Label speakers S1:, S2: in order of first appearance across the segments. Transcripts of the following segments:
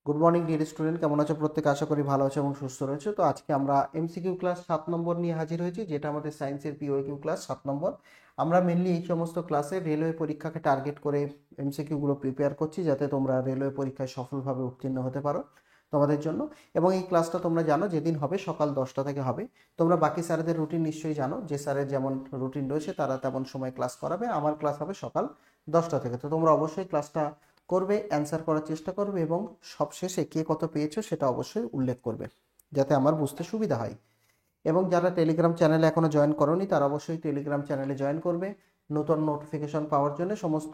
S1: Good morning dear student, কেমন আছো প্রত্যেকে? আশা করি ভালো আছো এবং সুস্থ রয়েছে। তো আজকে আমরা এমসিকিউ ক্লাস 7 নম্বর নিয়ে হাজির হয়েছি, যেটা আমাদের সায়েন্সের পিওকিউ ক্লাস 7 নম্বর। আমরা মেনলি এই সমস্ত ক্লাসে রেলওয়ে পরীক্ষাকে টার্গেট করে এমসিকিউগুলো প্রিপেয়ার করছি, যাতে তোমরা রেলওয়ে পরীক্ষায় সফলভাবে উত্তীর্ণ হতে পারো তোমাদের জন্য। এবং এই ক্লাসটা তোমরা জানো যেদিন হবে সকাল 10টা থেকে হবে। তোমরা বাকি স্যারেদের রুটিন নিশ্চয়ই জানো, যে স্যারের যেমন রুটিন রয়েছে তারা তেমন সময় ক্লাস করাবে। আমার ক্লাস হবে সকাল 10টা থেকে। তো তোমরা অবশ্যই ক্লাসটা করবে, অ্যান্সার করার চেষ্টা করবে এবং সবশেষে কে কত পেয়েছো সেটা অবশ্যই উল্লেখ করবে, যাতে আমার বুঝতে সুবিধা হয়। এবং যারা টেলিগ্রাম চ্যানেলে এখনো জয়েন করোনি তারা অবশ্যই টেলিগ্রাম চ্যানেলে জয়েন করবে, নতুন নোটিফিকেশন পাওয়ার জন্য। সমস্ত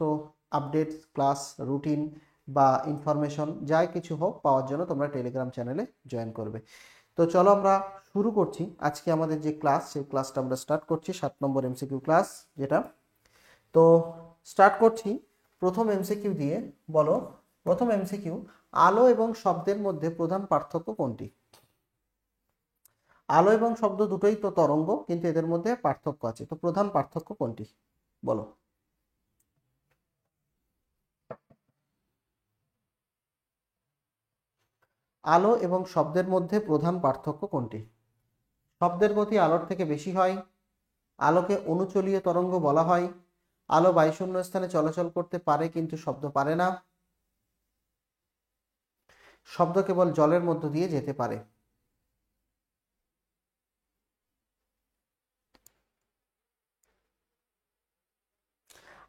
S1: আপডেট, ক্লাস, রুটিন বা ইনফরমেশন যাই কিছু হোক পাওয়ার জন্য তোমরা টেলিগ্রাম চ্যানেলে জয়েন করবে। তো চলো আমরা শুরু করছি আজকে আমাদের যে ক্লাস, সেই ক্লাসটা আমরা স্টার্ট করছি 7 নম্বর এমসিকিউ ক্লাস যেটা। তো স্টার্ট করছি প্রথম এমসিকিউ দিয়ে। বলো, প্রথম এমসিকিউ, আলো এবং শব্দের মধ্যে প্রধান পার্থক্য কোনটি? আলো এবং শব্দ দুটোই তো তরঙ্গ, কিন্তু এদের মধ্যে পার্থক্য আছে, তো প্রধান পার্থক্য কোনটি বলো? আলো এবং শব্দের মধ্যে প্রধান পার্থক্য কোনটি? শব্দের গতি আলোর থেকে বেশি হয়, আলোকে অনুচলীয় তরঙ্গ বলা হয়, আলো বায়ুশূন্য স্থানে চলাচল করতে পারে কিন্তু শব্দ পারে না, শব্দ কেবল জলের মধ্য দিয়ে যেতে পারে।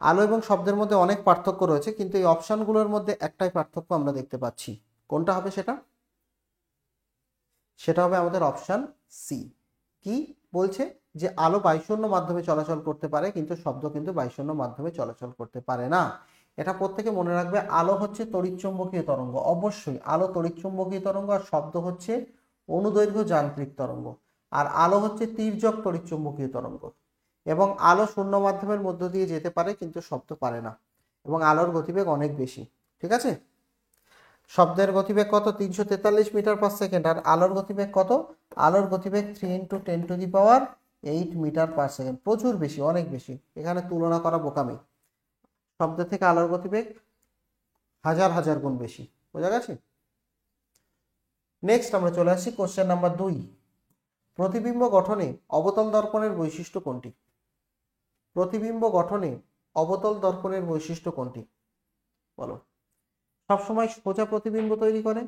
S1: আলো এবং শব্দের মধ্যে অনেক পার্থক্য রয়েছে, কিন্তু এই অপশনগুলোর মধ্যে একটাই পার্থক্য আমরা দেখতে পাচ্ছি। কোনটা হবে সেটা? সেটা হবে আমাদের অপশন সি। কি বলছে? যে আলো বায়ুশূন্য মাধ্যমে চলাচল করতে পারে কিন্তু শব্দ কিন্তু বায়ুশূন্য মাধ্যমে চলাচল করতে পারে না। এটা প্রত্যেকে মনে রাখবে। আলো হচ্ছে তড়িৎচুম্বকীয় তরঙ্গ, অবশ্যই আলো তড়িৎচুম্বকীয় তরঙ্গ, আর শব্দ হচ্ছে অনুদৈর্ঘ্য যান্ত্রিক তরঙ্গ। আর আলো হচ্ছে তির্যক তড়িৎচুম্বকীয় তরঙ্গ। এবং আলো শূন্য মাধ্যমের মধ্য দিয়ে যেতে পারে কিন্তু শব্দ পারে না। এবং আলোর গতিবেগ অনেক বেশি। ঠিক আছে? শব্দের গতিবেগ কত? 343 মিটার/সেকেন্ড। আর আলোর গতিবেগ কত? আলোর গতিবেগ 3 × 10⁸ মিটার/সেকেন্ড। প্রচুর বেশি, অনেক বেশি। এখানে তুলনা করা বোকামি। শব্দের থেকে আলোর গতিবেগ হাজার হাজার গুণ বেশি। বোঝা গেছে? নেক্সট আমরা চলে আসি কোশ্চেন নাম্বার 2। প্রতিবিম্ব গঠনে অবতল দর্পণের বৈশিষ্ট্য কোনটি? প্রতিবিম্ব গঠনে অবতল দর্পণের বৈশিষ্ট্য কোনটি বলো? সবসময় সোজা প্রতিবিম্ব তৈরি করে,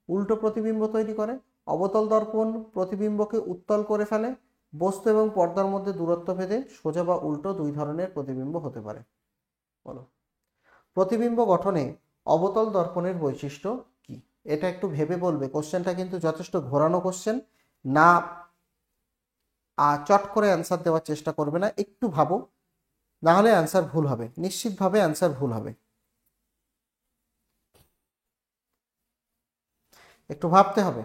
S1: উল্টো প্রতিবিম্ব তৈরি করে, অবতল দর্পণ প্রতিবিম্বকে উত্তল করে ফেলে, বস্তু এবং পর্দার মধ্যে দূরত্ব ভেদে সোজা বা উল্টো দুই ধরনের প্রতিবিম্ব হতে পারে। বলো, প্রতিবিম্ব গঠনে অবতল দর্পণের বৈশিষ্ট্য কি? এটা একটু ভেবে বলবে। কোশ্চেনটা কিন্তু যথেষ্ট ঘোরানো কোশ্চেন না, চট করে অ্যান্সার দেওয়ার চেষ্টা করবে না, একটু ভাবো, না হলে অ্যান্সার ভুল হবে, নিশ্চিতভাবে অ্যান্সার ভুল হবে। একটু ভাবতে হবে।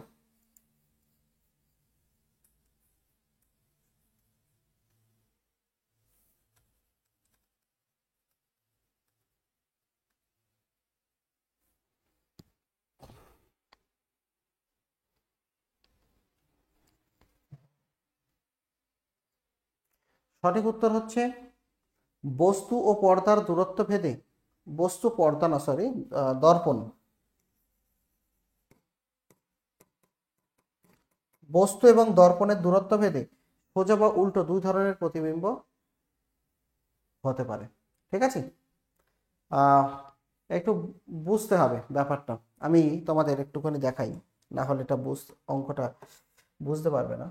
S1: সঠিক উত্তর হচ্ছে বস্তু ও পর্দার দূরত্ব ভেদে, বস্তু পর্দা না, সরি, দর্পণ। বস্তু এবং দর্পণের দূরত্ব ভেদে সোজা বা উল্টো দুই ধরনের প্রতিবিম্ব হতে পারে। ঠিক আছে? আহ একটু বুঝতে হবে ব্যাপারটা। আমি তোমাদের একটুখানি দেখাই, না হলে এটা অঙ্কটা বুঝতে পারবে না।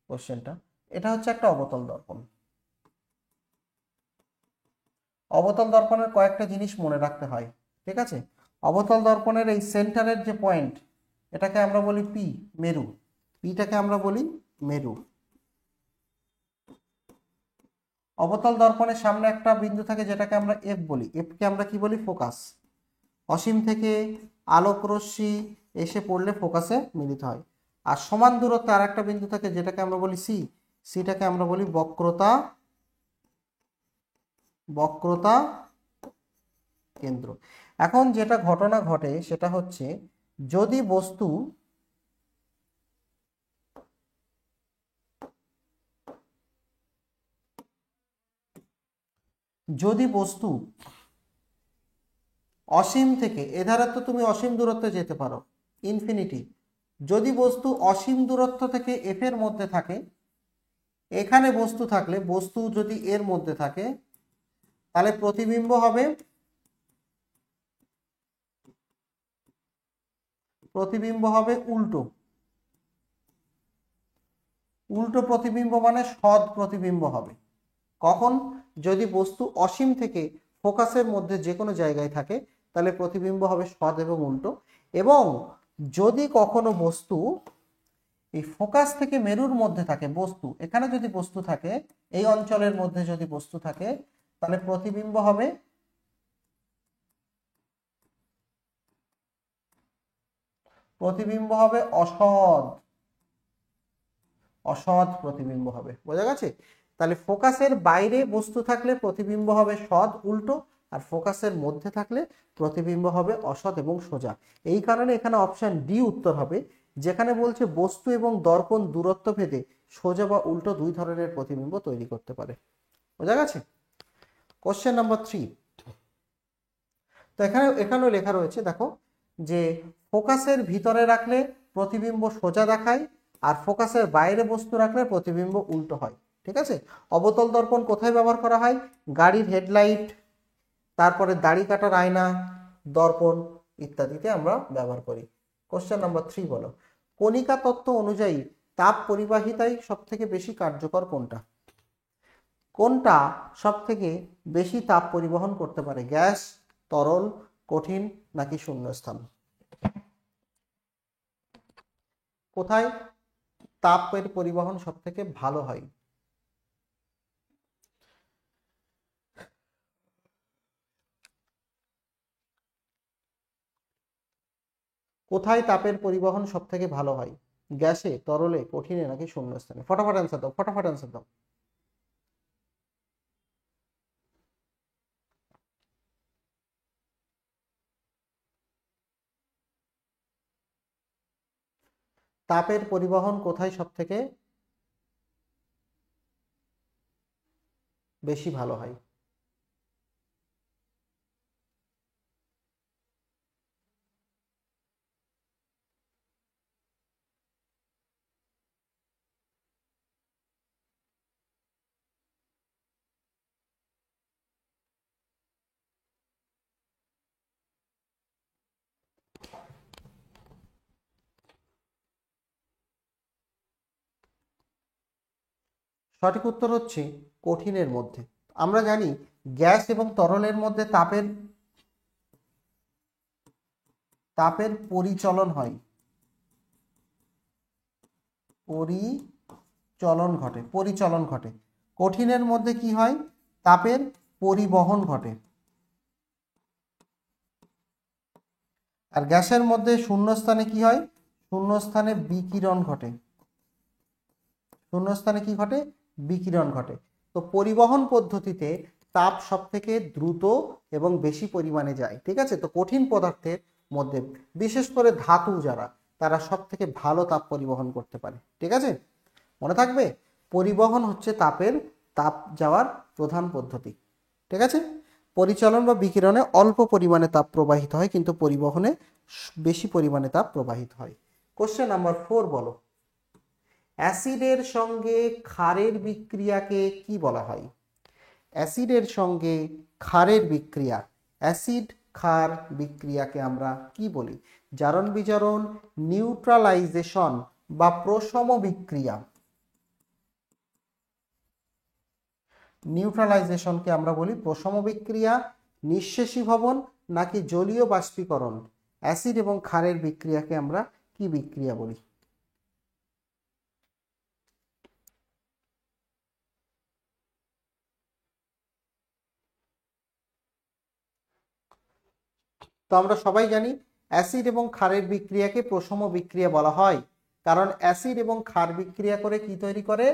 S1: কোশ্চেনটা, এটা হচ্ছে একটা অবতল দর্পণ। অবতল দর্পণের কয়েকটা জিনিস মনে রাখতে হয়। ঠিক আছে? অবতল দর্পণের এই সেন্টারের যে পয়েন্ট, এটাকে আমরা বলি পি, মেরু। পিটাকে আমরা বলি মেরু। অবতল দর্পণের সামনে একটা বিন্দু থাকে যেটাকে আমরা এফ বলি। এফকে আমরা কি বলি? ফোকাস। অসীম থেকে আলোক রশ্মি এসে পড়লে ফোকাসে মিলিত হয়। আর সমান দূরত্বে আর একটা বিন্দু থাকে যেটাকে আমরা বলি সি। সিটাকে আমরা বলি বক্রতা, বক্রতা কেন্দ্র। এখন যেটা ঘটনা ঘটে সেটা হচ্ছে, যদি বস্তু অসীম থেকে, এধারে তো তুমি অসীম দূরত্বে যেতে পারো, ইনফিনিটি। যদি বস্তু অসীম দূরত্ব থেকে এফ এর মধ্যে থাকে, এখানে বস্তু থাকলে, বস্তু যদি এর মধ্যে থাকে, তাহলে প্রতিবিম্ব হবে উল্টো। উল্টো প্রতিবিম্ব মানে সৎ প্রতিবিম্ব হবে। কখন? যদি বস্তু অসীম থেকে ফোকাসের মধ্যে যে কোনো জায়গায় থাকে, তাহলে প্রতিবিম্ব হবে সৎ এবং উল্টো। এবং যদি কখনো বস্তু এই ফোকাস থেকে মেরুর মধ্যে থাকে, বস্তু এখানে যদি বস্তু থাকে, এই অঞ্চলের মধ্যে যদি বস্তু থাকে, তাহলে প্রতিবিম্ব হবে অসৎ প্রতিবিম্ব হবে। বোঝা গেছে? তাহলে ফোকাসের বাইরে বস্তু থাকলে প্রতিবিম্ব হবে সৎ উল্টো, আর ফোকাসের মধ্যে থাকলে প্রতিবিম্ব হবে অসৎ এবং সোজা। এই কারণে এখানে অপশন ডি উত্তর হবে, যেখানে বলছে বস্তু এবং দর্পণ দূরত্ব ভেদে সোজা বা উল্টো দুই ধরনের প্রতিবিম্ব তৈরি করতে পারে। বোঝা গেছে? Question number 3। তো এখানেও লেখা রয়েছে, দেখো, যে ফোকাসের ভিতরে রাখলে প্রতিবিম্ব সোজা দেখায়, আর ফোকাসের বাইরে বস্তু রাখলে প্রতিবিম্ব উল্টো হয়। ঠিক আছে? অবতল দর্পণ কোথায় ব্যবহার করা হয়? গাড়ির হেডলাইট, তারপরে দাড়ি কাটার আয়না, দর্পণ ইত্যাদিতে আমরা ব্যবহার করি। কোশ্চেন নাম্বার 3 বলো, কণিকা তত্ত্ব অনুযায়ী তাপ পরিবাহিতায় সব থেকে বেশি কার্যকর কোনটা? কোনটা সব থেকে বেশি তাপ পরিবহন করতে পারে? গ্যাস, তরল, কঠিন নাকি শূন্যস্থান? কোথায় তাপের পরিবহন সব থেকে ভালো হয়? কোথায় তাপের পরিবহন সব থেকে ভালো হয়? গ্যাসে, তরলে, কঠিনে নাকি শূন্যস্থানে? ফটাফট অ্যান্সার দাও, ফটাফট অ্যান্সার দাও। তাপের পরিবহন কোথায় সব থেকে বেশি ভালো হয়? সঠিক উত্তর হচ্ছে কঠিনের মধ্যে। আমরা জানি গ্যাস এবং তরলের মধ্যে তাপের পরিচলন হয়, পরিচলন ঘটে। কঠিনের মধ্যে কি হয়? তাপের পরিবহন ঘটে। আর গ্যাসের মধ্যে শূন্যস্থানে কি হয়? শূন্যস্থানে বিকিরণ ঘটে। শূন্যস্থানে কি ঘটে? বিকিরণ ঘটে। তো পরিবহন পদ্ধতিতে তাপ সব থেকে দ্রুত এবং বেশি পরিমাণে যায়। ঠিক আছে? তো কঠিন পদার্থের মধ্যে বিশেষ করে ধাতু যারা, তারা সব থেকে ভালো তাপ পরিবহন করতে পারে। ঠিক আছে? মনে থাকবে, পরিবহন হচ্ছে তাপ যাওয়ার প্রধান পদ্ধতি। ঠিক আছে? পরিচলন বা বিকিরণে অল্প পরিমাণে তাপ প্রবাহিত হয়, কিন্তু পরিবহনে বেশি পরিমাণে তাপ প্রবাহিত হয়। কোশ্চেন নাম্বার 4 বলো, অ্যাসিডের সঙ্গে ক্ষারের বিক্রিয়াকে কি বলা হয়? অ্যাসিডের সঙ্গে ক্ষারের বিক্রিয়া, অ্যাসিড ক্ষার বিক্রিয়াকে আমরা কি বলি? জারণ বিজারণ, নিউট্রালাইজেশন বা প্রশম বিক্রিয়া। নিউট্রালাইজেশনকে আমরা বলি প্রশম বিক্রিয়া, নিঃশেষীভবন নাকি জলীয় বাষ্পীকরণ? অ্যাসিড এবং ক্ষারের বিক্রিয়াকে আমরা কি বিক্রিয়া বলি? তো আমরা সবাই জানি অ্যাসিড এবং ক্ষারের বিক্রিয়াকে প্রশম বিক্রিয়া বলা হয়, কারণ অ্যাসিড এবং ক্ষার বিক্রিয়া করে কি তৈরি করে?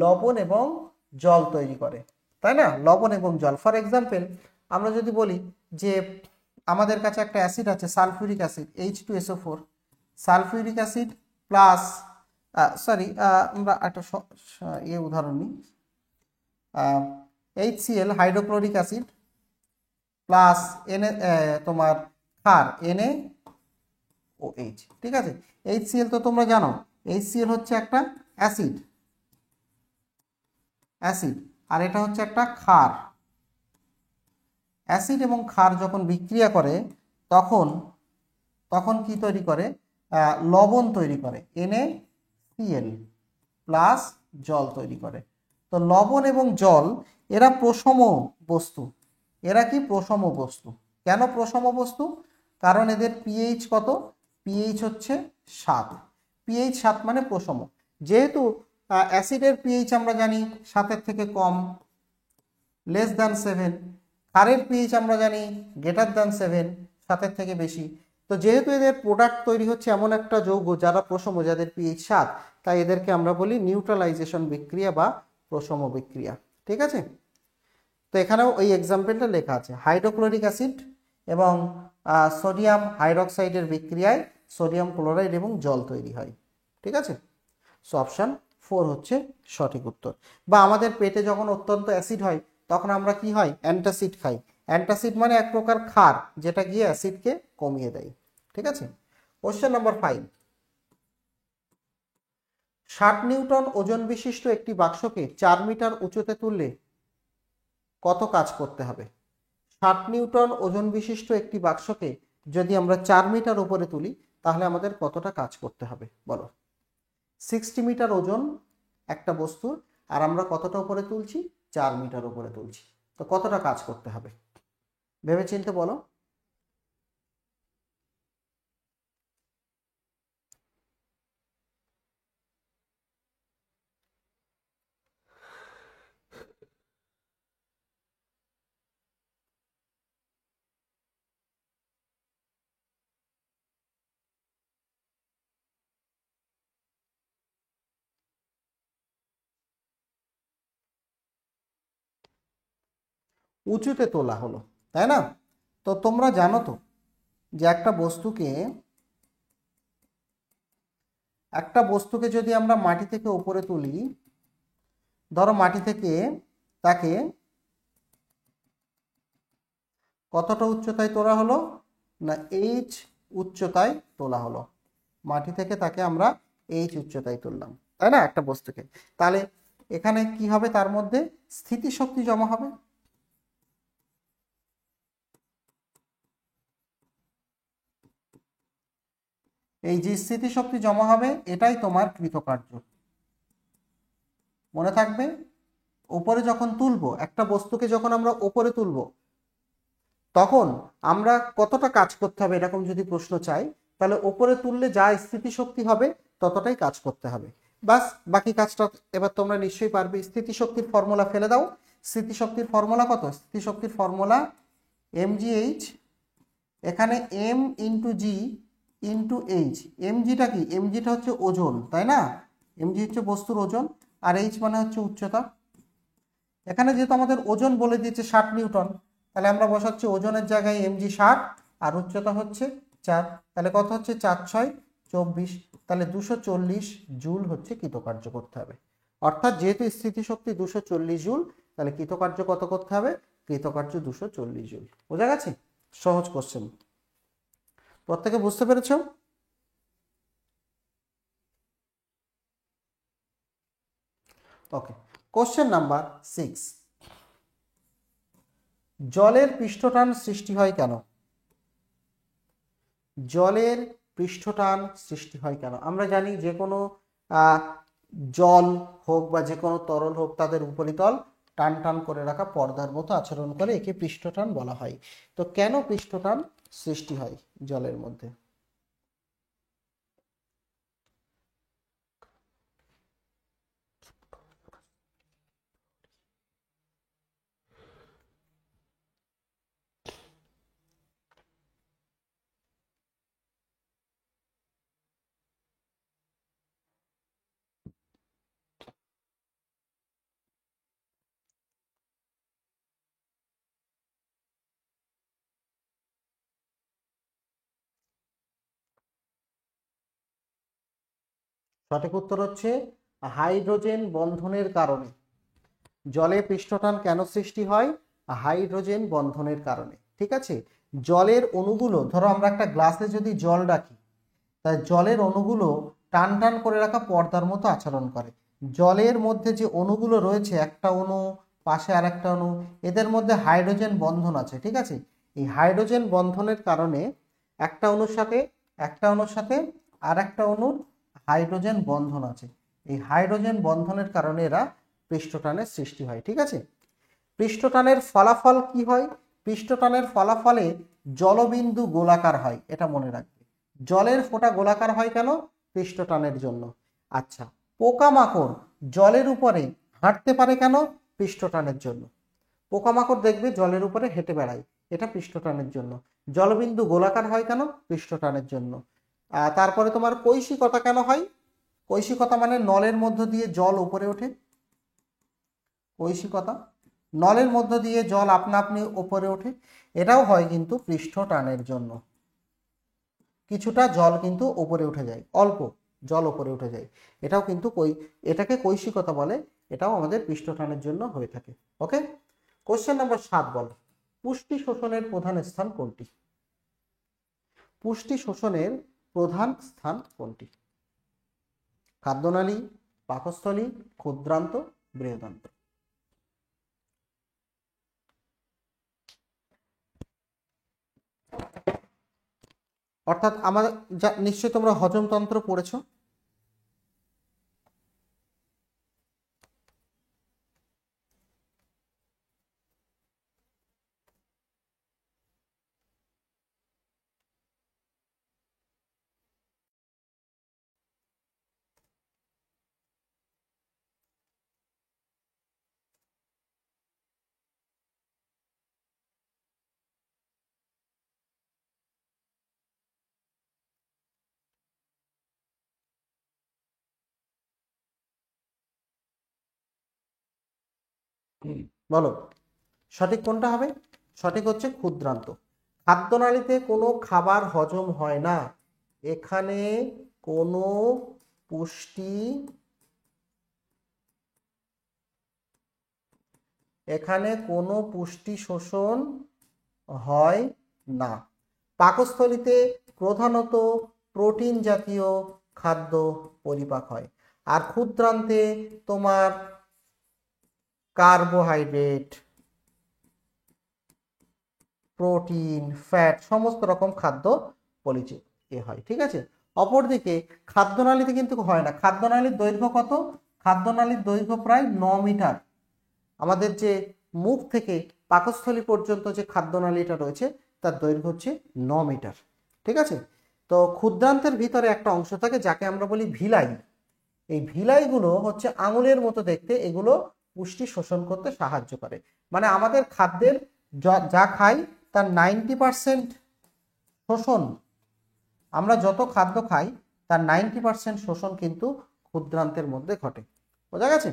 S1: লবণ এবং জল তৈরি করে, তাই না? লবণ এবং জল। ফর এক্সাম্পল, আমরা যদি বলি যে আমাদের কাছে একটা অ্যাসিড আছে, sulphuric acid, H2SO4, sulphuric acid plus, sorry, আমরা একটা উদাহরণ নিই, HCl, হাইড্রোক্লোরিক অ্যাসিড প্লাস তোমার ক্ষার OH, ঠিক আছে। HCl তো তোমরা জানো, HCl হচ্ছে একটা অ্যাসিড, আর এটা হচ্ছে একটা ক্ষার। অ্যাসিড এবং ক্ষার যখন বিক্রিয়া করে তখন তখন কি তৈরি করে, লবণ তৈরি করে, NaCl প্লাস জল তৈরি করে। তো লবণ এবং জল এরা প্রশম বস্তু, এরা কি প্রশম বস্তু। কেন প্রশম বস্তু? কারণ এদের পিএইচ কত, পিএইচ হচ্ছে 7, পিএইচ 7 মানে প্রশম। যেহেতু অ্যাসিডের পিএইচ আমরা জানি 7-এর থেকে কম, লেস দ্যান 7, ক্ষারের পিএইচ আমরা জানি গ্রেটার দ্যান 7, 7-এর থেকে বেশি। তো যেহেতু এদের প্রোডাক্ট তৈরি হচ্ছে এমন একটা যৌগ যারা প্রশম, যাদের পিএইচ 7, তাই এদেরকে আমরা বলি নিউট্রালাইজেশন বিক্রিয়া বা প্রশম বিক্রিয়া, ঠিক আছে। তো এখানেও ওই এক্সাম্পলটা লেখা আছে, হাইড্রোক্লোরিক অ্যাসিড এবং সোডিয়াম হাইড্রোক্সাইডের বিক্রিয়ায় সোডিয়াম ক্লোরাইড এবং জল তৈরি হয়, ঠিক আছে। সো অপশান 4 হচ্ছে সঠিক উত্তর। বা আমাদের পেটে যখন অত্যন্ত অ্যাসিড হয় তখন আমরা কি হয়, অ্যান্টাসিড খাই। অ্যান্টাসিড মানে এক প্রকার ক্ষার যেটা গিয়ে অ্যাসিডকে কমিয়ে দেয়, ঠিক আছে। কোশ্চেন নাম্বার 5, 60 নিউটন ওজন বিশিষ্ট একটি বাক্সকে 4 মিটার উঁচুতে তুললে কত কাজ করতে হবে? 60 নিউটন ওজন বিশিষ্ট একটি বাক্সকে যদি আমরা 4 মিটার উপরে তুলি তাহলে আমাদের কতটা কাজ করতে হবে বলো। 60 মিটার ওজন একটা বস্তুর, আর আমরা কতটা উপরে তুলছি, 4 মিটার উপরে তুলছি, তো কতটা কাজ করতে হবে ভেবে চিন্তে বলো। উঁচুতে তোলা হলো, তাই না। তো তোমরা জানো তো যে একটা বস্তুকে যদি আমরা মাটি থেকে উপরে তুলি, ধরো মাটি থেকে তাকে কতটা উচ্চতায় তোলা হলো না, H উচ্চতায় তোলা হলো। মাটি থেকে তাকে আমরা H উচ্চতায় তুললাম, তাই না, একটা বস্তুকে। তাহলে এখানে কি হবে, তার মধ্যে স্থিতিশক্তি জমা হবে। এই যে স্থিতিশক্তি জমা হবে এটাই তোমার কৃতকার্য। মনে থাকবে, উপরে যখন তুলবো একটা বস্তুকে, যখন আমরা উপরে তুলবো তখন আমরা কতটা কাজ করতে হবে এরকম যদি প্রশ্ন চাই, তাহলে উপরে তুললে যা স্থিতিশক্তি হবে ততটাই কাজ করতে হবে। বাস, বাকি কাজটা এবার তোমরা নিশ্চয়ই পারবে। স্থিতিশক্তির ফর্মুলা ফেলে দাও। স্থিতিশক্তির ফর্মুলা কত? স্থিতিশক্তির ফর্মুলা mgh, এখানে m ইন্টু জি ইন্টু এইচ। এমজিটা কি? এমজিটা হচ্ছে ওজন, তাই না। এমজি হচ্ছে বস্তুর ওজন, আর এইচ মানে হচ্ছে উচ্চতা। এখানে যেহেতু আমাদের ওজন বলে দিয়েছে 60 নিউটন, তাহলে আমরা বসাচ্ছি ওজনের জায়গায় mg 60 আর উচ্চতা হচ্ছে 4, তাহলে কত হচ্ছে 4 6 24, তাহলে 240 জুল হচ্ছে কৃতকার্য করতে হবে। অর্থাৎ যেহেতু স্থিতিশক্তি 240 জুল, তাহলে কৃতকার্য কত করতে হবে? কৃতকার্য 240 জুল। বোঝা গেছে? সহজ কোশ্চেন, প্রত্যেকে বুঝতে পেরেছো? ওকে, কোশ্চেন নাম্বার 6, জলের পৃষ্ঠটান সৃষ্টি হয় কেন? জলের পৃষ্ঠটান সৃষ্টি হয় কেন? আমরা জানি যে কোনো জল হোক বা যে কোনো তরল হোক, তাদের উপরিতল টান টান করে রাখা পর্দার মতো আচরণ করে, একে পৃষ্ঠটান বলা হয়। তো কেন পৃষ্ঠটান সৃষ্টি হয় জলের মধ্যে? সঠিক উত্তর হচ্ছে হাইড্রোজেন বন্ধনের কারণে। জলে পৃষ্ঠটান কেন সৃষ্টি হয়? হাইড্রোজেন বন্ধনের কারণে, ঠিক আছে। জলের অণুগুলো, ধরো আমরা একটা গ্লাসে যদি জল রাখি, তাই জলের অণুগুলো টান টান করে রাখা পর্দার মতো আচরণ করে। জলের মধ্যে যে অণুগুলো রয়েছে, একটা অণু পাশে আর একটা অণু, এদের মধ্যে হাইড্রোজেন বন্ধন আছে, ঠিক আছে। এই হাইড্রোজেন বন্ধনের কারণে একটা অণুর সাথে আর একটা অণুর হাইড্রোজেন বন্ধন আছে। এই হাইড্রোজেন বন্ধনের কারণে এরা পৃষ্ঠটানের সৃষ্টি হয়, ঠিক আছে। পৃষ্ঠটানের ফলাফল কি হয়? পৃষ্ঠটানের ফলাফলে জলবিন্দু গোলাকার হয়, এটা মনে রাখবে। জলের ফোঁটা গোলাকার হয় কেন? পৃষ্ঠটানের জন্য। আচ্ছা, পোকামাকড় জলের উপরে হাঁটতে পারে কেন? পৃষ্ঠটানের জন্য। পোকামাকড় দেখবে জলের উপরে হেঁটে বেড়ায়, এটা পৃষ্ঠটানের জন্য। জলবিন্দু গোলাকার হয় কেন? পৃষ্ঠটানের জন্য। তারপরে তোমার কৈশিকতা কেন হয়? কৈশিকতা মানে নলের মধ্য দিয়ে জল উপরে ওঠে, কৈশিকতা। নলের মধ্য দিয়ে জল আপনা আপনি উপরে ওঠে, এটাও হয় কিন্তু পৃষ্ঠটানের জন্য। কিছুটা জল কিন্তু উপরে উঠে যায়, অল্প জল উপরে উঠে যায়, এটাও কিন্তু এটাকে কৈশিকতা বলে, এটাও আমাদের পৃষ্ঠটানের জন্য হয়ে থাকে। ওকে, কোশ্চেন নাম্বার 7 বল, পুষ্টি শোষণের প্রধান স্থান কোনটি? পুষ্টি শোষণের প্রধান স্থান কোনটি? খাদ্যনালী, পাকস্থলী, ক্ষুদ্রান্ত, বৃহদান্ত্র। অর্থাৎ আমাদের নিশ্চয়ই তোমরা হজমতন্ত্র পড়েছো। বলো সঠিক কোনটা হবে? সঠিক হচ্ছে ক্ষুদ্রান্ত। খাদ্যনালীতে কোনো খাবার হজম হয় না, এখানে কোনো পুষ্টি শোষণ হয় না। পাকস্থলীতে প্রধানত প্রোটিন জাতীয় খাদ্য পরিপাক হয়, আর ক্ষুদ্রান্তে তোমার কার্বোহাইড্রেট, প্রোটিন, ফ্যাট সমস্ত রকম খাদ্য পরিচিত হয়, ঠিক আছে। অপরদিকে খাদ্যনালীতে কিন্তু হয় না। খাদ্যনালীর দৈর্ঘ্য কত? খাদ্যনালীর দৈর্ঘ্য প্রায় 9 মিটার। আমাদের যে মুখ থেকে পাকস্থলী পর্যন্ত যে খাদ্যনালীটা রয়েছে তার দৈর্ঘ্য হচ্ছে 9 মিটার, ঠিক আছে। তো ক্ষুদ্রান্তের ভিতরে একটা অংশ থাকে যাকে আমরা বলি ভিলাই। এই ভিলাইগুলো হচ্ছে আঙুলের মতো দেখতে, এগুলো পুষ্টি শোষণ করতে সাহায্য করে। মানে আমাদের খাদ্যের যা খাই তার 90% শোষণ, আমরা যত খাদ্য খাই তার 90% শোষণ কিন্তু ক্ষুদ্রান্তের মধ্যে ঘটে, বোঝা গেছে।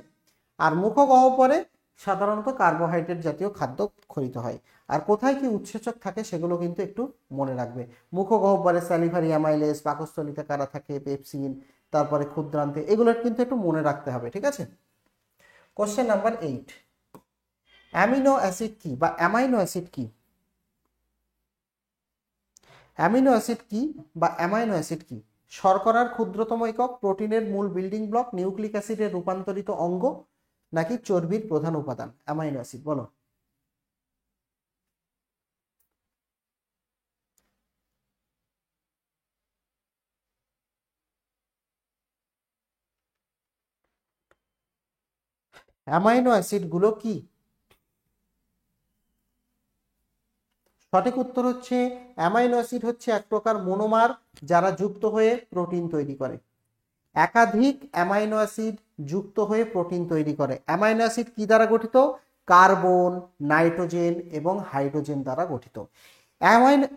S1: আর মুখগহ্বরে সাধারণত কার্বোহাইড্রেট জাতীয় খাদ্য ক্ষরিত হয়। আর কোথায় কি উৎসেচক থাকে সেগুলো কিন্তু একটু মনে রাখবে। মুখগহ্বরে স্যালিভারি অ্যামাইলেজ, পাকস্থলীতে কারা থাকে, পেপসিন, তারপরে ক্ষুদ্রান্তে, এগুলো কিন্তু একটু মনে রাখতে হবে, ঠিক আছে। কোশ্চেন নাম্বার 8, অ্যামিনো অ্যাসিড কি বা অ্যামাইনো অ্যাসিড কি? অ্যামিনো অ্যাসিড কি বা অ্যামাইনো অ্যাসিড কি? শর্করার ক্ষুদ্রতম একক, প্রোটিনের মূল বিল্ডিং ব্লক, নিউক্লিক অ্যাসিডের রূপান্তরিত অঙ্গ, নাকি চর্বির প্রধান উপাদান? অ্যামাইনো অ্যাসিড বলো। অ্যামাইনো অ্যাসিড গুলো কি? সঠিক উত্তর হচ্ছে অ্যামাইনো অ্যাসিড হচ্ছে এক প্রকার মনোমার যারা যুক্ত হয়ে প্রোটিন তৈরি করে। একাধিক অ্যামাইনো অ্যাসিড যুক্ত হয়ে প্রোটিন তৈরি করে। অ্যামাইনো অ্যাসিড কি দ্বারা গঠিত? কার্বন, নাইট্রোজেন এবং হাইড্রোজেন দ্বারা গঠিত।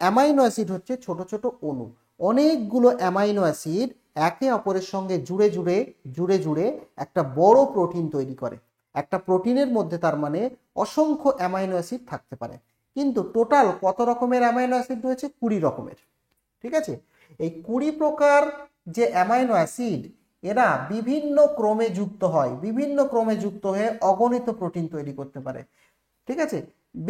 S1: অ্যামাইনো অ্যাসিড হচ্ছে ছোট ছোট অণু। অনেকগুলো অ্যামাইনো অ্যাসিড একে অপরের সঙ্গে জুড়ে জুড়ে একটা বড় প্রোটিন তৈরি করে। একটা প্রোটিনের মধ্যে তার মানে অসংখ্য অ্যামাইনো অ্যাসিড থাকতে পারে, কিন্তু টোটাল কত রকমের অ্যামাইনো অ্যাসিড রয়েছে? 20 রকমের, ঠিক আছে। এই 20 প্রকার যে অ্যামাইনো অ্যাসিড, এরা বিভিন্ন ক্রমে যুক্ত হয়, বিভিন্ন ক্রমে যুক্ত হয়ে অগণিত প্রোটিন তৈরি করতে পারে, ঠিক আছে।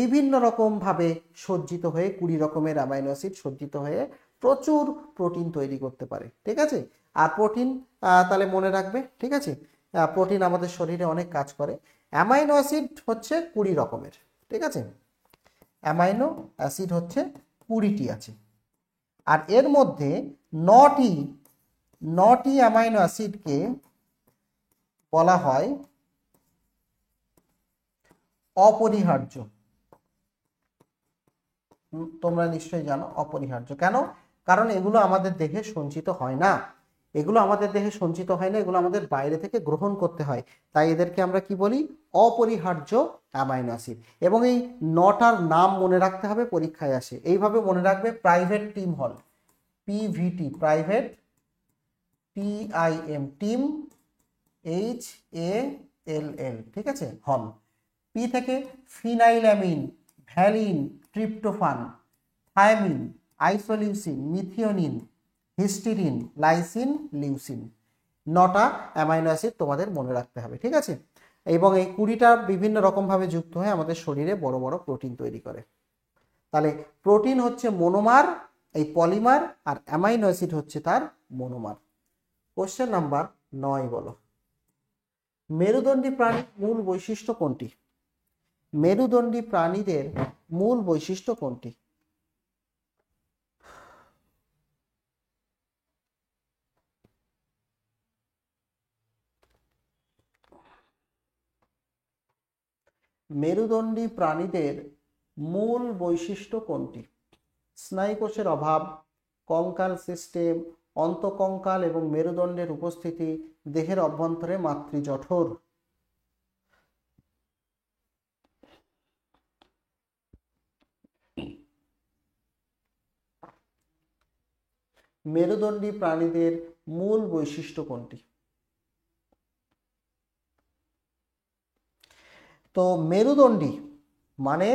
S1: বিভিন্ন রকম ভাবে সজ্জিত হয়ে 20 রকমের অ্যামাইনো অ্যাসিড সজ্জিত হয়ে প্রচুর প্রোটিন তৈরি করতে পারে, ঠিক আছে। আর প্রোটিন তাহলে মনে রাখবে, ঠিক আছে। প্রোটিন আমাদের শরীরে অনেক কাজ করে। অ্যামাইনো অ্যাসিড হচ্ছে 20 রকমের, ঠিক আছে। অ্যামাইনো অ্যাসিড হচ্ছে 20টি আছে। আর এর মধ্যে 9টি অ্যামাইনো অ্যাসিডকে বলা হয় অপরিহার্য। তোমরা নিশ্চয়ই জানো অপরিহার্য কেন, কারণ এগুলো আমাদের দেহে সঞ্চিত হয় না। এগুলো আমাদের দেহে সঞ্চিত হয় না, এগুলো আমাদের বাইরে থেকে গ্রহণ করতে হয়। তাই এদেরকে আমরা কি বলি, অপরিহার্য অ্যামাইনো অ্যাসিড। এবং এই 9টার নাম মনে রাখতে হবে, পরীক্ষায় আসে এইভাবে মনে রাখবে। Private team hall, PVT, private, TIM, team, HALL, ঠিক আছে, হল। পি থেকে phenylamine, valine, tryptophan, thiamine, isoleucine, methionine, histidine, lysine, leucine. 9টা অ্যামাইনো অ্যাসিড তোমাদের মনে রাখতে হবে, ঠিক আছে। এবং এই 20টা বিভিন্ন রকমভাবে যুক্ত হয়ে আমাদের শরীরে বড় বড় প্রোটিন তৈরি করে। তাহলে প্রোটিন হচ্ছে মনোমার, এই পলিমার, আর অ্যামাইনো অ্যাসিড হচ্ছে তার মনোমার। কোশ্চেন নাম্বার 9 বলো, মেরুদণ্ডী প্রাণীর মূল বৈশিষ্ট্য কোনটি? মেরুদণ্ডী প্রাণীদের মূল বৈশিষ্ট্য কোনটি? মেরুদণ্ডী প্রাণীদের মূল বৈশিষ্ট্য কোনটি? স্নায়ুকোষের অভাব, কঙ্কাল সিস্টেম, অন্তঃকঙ্কাল এবং মেরুদণ্ডের উপস্থিতি, দেহের অভ্যন্তরে মাতৃজঠর। মেরুদণ্ডী প্রাণীদের মূল বৈশিষ্ট্য কোনটি? তো মেরুদণ্ডী মানে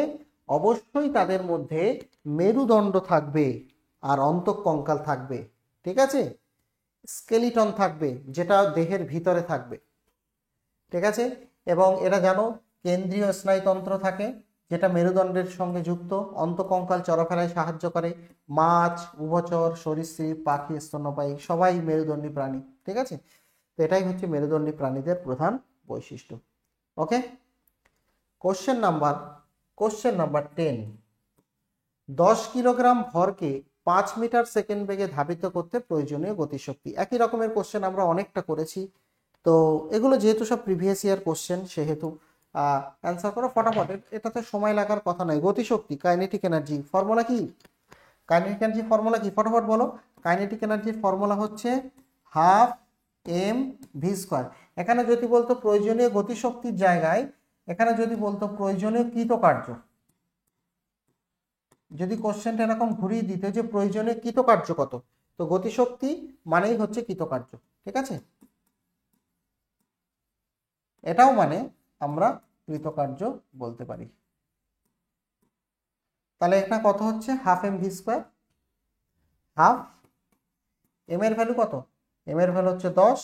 S1: অবশ্যই তাদের মধ্যে মেরুদণ্ড থাকবে আর অন্তঃকঙ্কাল থাকবে, ঠিক আছে। স্কেলিটন থাকবে যেটা দেহের ভিতরে থাকবে, ঠিক আছে। এবং এরা জানো কেন্দ্রীয় স্নায়ুতন্ত্র থাকে যেটা মেরুদণ্ডের সঙ্গে যুক্ত। অন্তঃকঙ্কাল চলাফেরায় সাহায্য করে। মাছ, উভচর, সরীসৃপ, পাখি, স্তন্যপায়ী সবাই মেরুদণ্ডী প্রাণী, ঠিক আছে। তো এটাই হচ্ছে মেরুদণ্ডী প্রাণীদের প্রধান বৈশিষ্ট্য। ওকে, কোশ্চেন নাম্বার 10, 10 কিলোগ্রাম ভরকে 5 মিটার সেকেন্ড বেগে ধাবিত করতে প্রয়োজনীয় গতিশক্তি। একই রকমের কোশ্চেন আমরা অনেকটা করেছি, তো এগুলো যেহেতু সব প্রিভিয়াস ইয়ার কোশ্চেন সেহেতু অ্যান্সার করো ফটাফট, এটাতে সময় লাগার কথা নয়। গতিশক্তি, কাইনেটিক এনার্জি ফর্মুলা কি? কাইনেটিক এনার্জি ফর্মুলা কি ফটাফট বলো। কাইনেটিক এনার্জির ফর্মুলা হচ্ছে হাফ এম ভি স্কোয়ার। এখানে যদি বলতো প্রয়োজনীয় গতিশক্তির জায়গায় এখানে যদি বলতো প্রয়োজনীয় কৃতকার্য, যদি কোশ্চেনটা এরকম ঘুরিয়ে দিত যে প্রয়োজনীয় কৃতকার্য কত, তো গতিশক্তি মানেই হচ্ছে কৃতকার্য, ঠিক আছে। এটাও মানে আমরা কৃতকার্য বলতে পারি। তাহলে এটা কত হচ্ছে half M V square. Half M এর ভ্যালু কত? এম এর ভ্যালু হচ্ছে 10,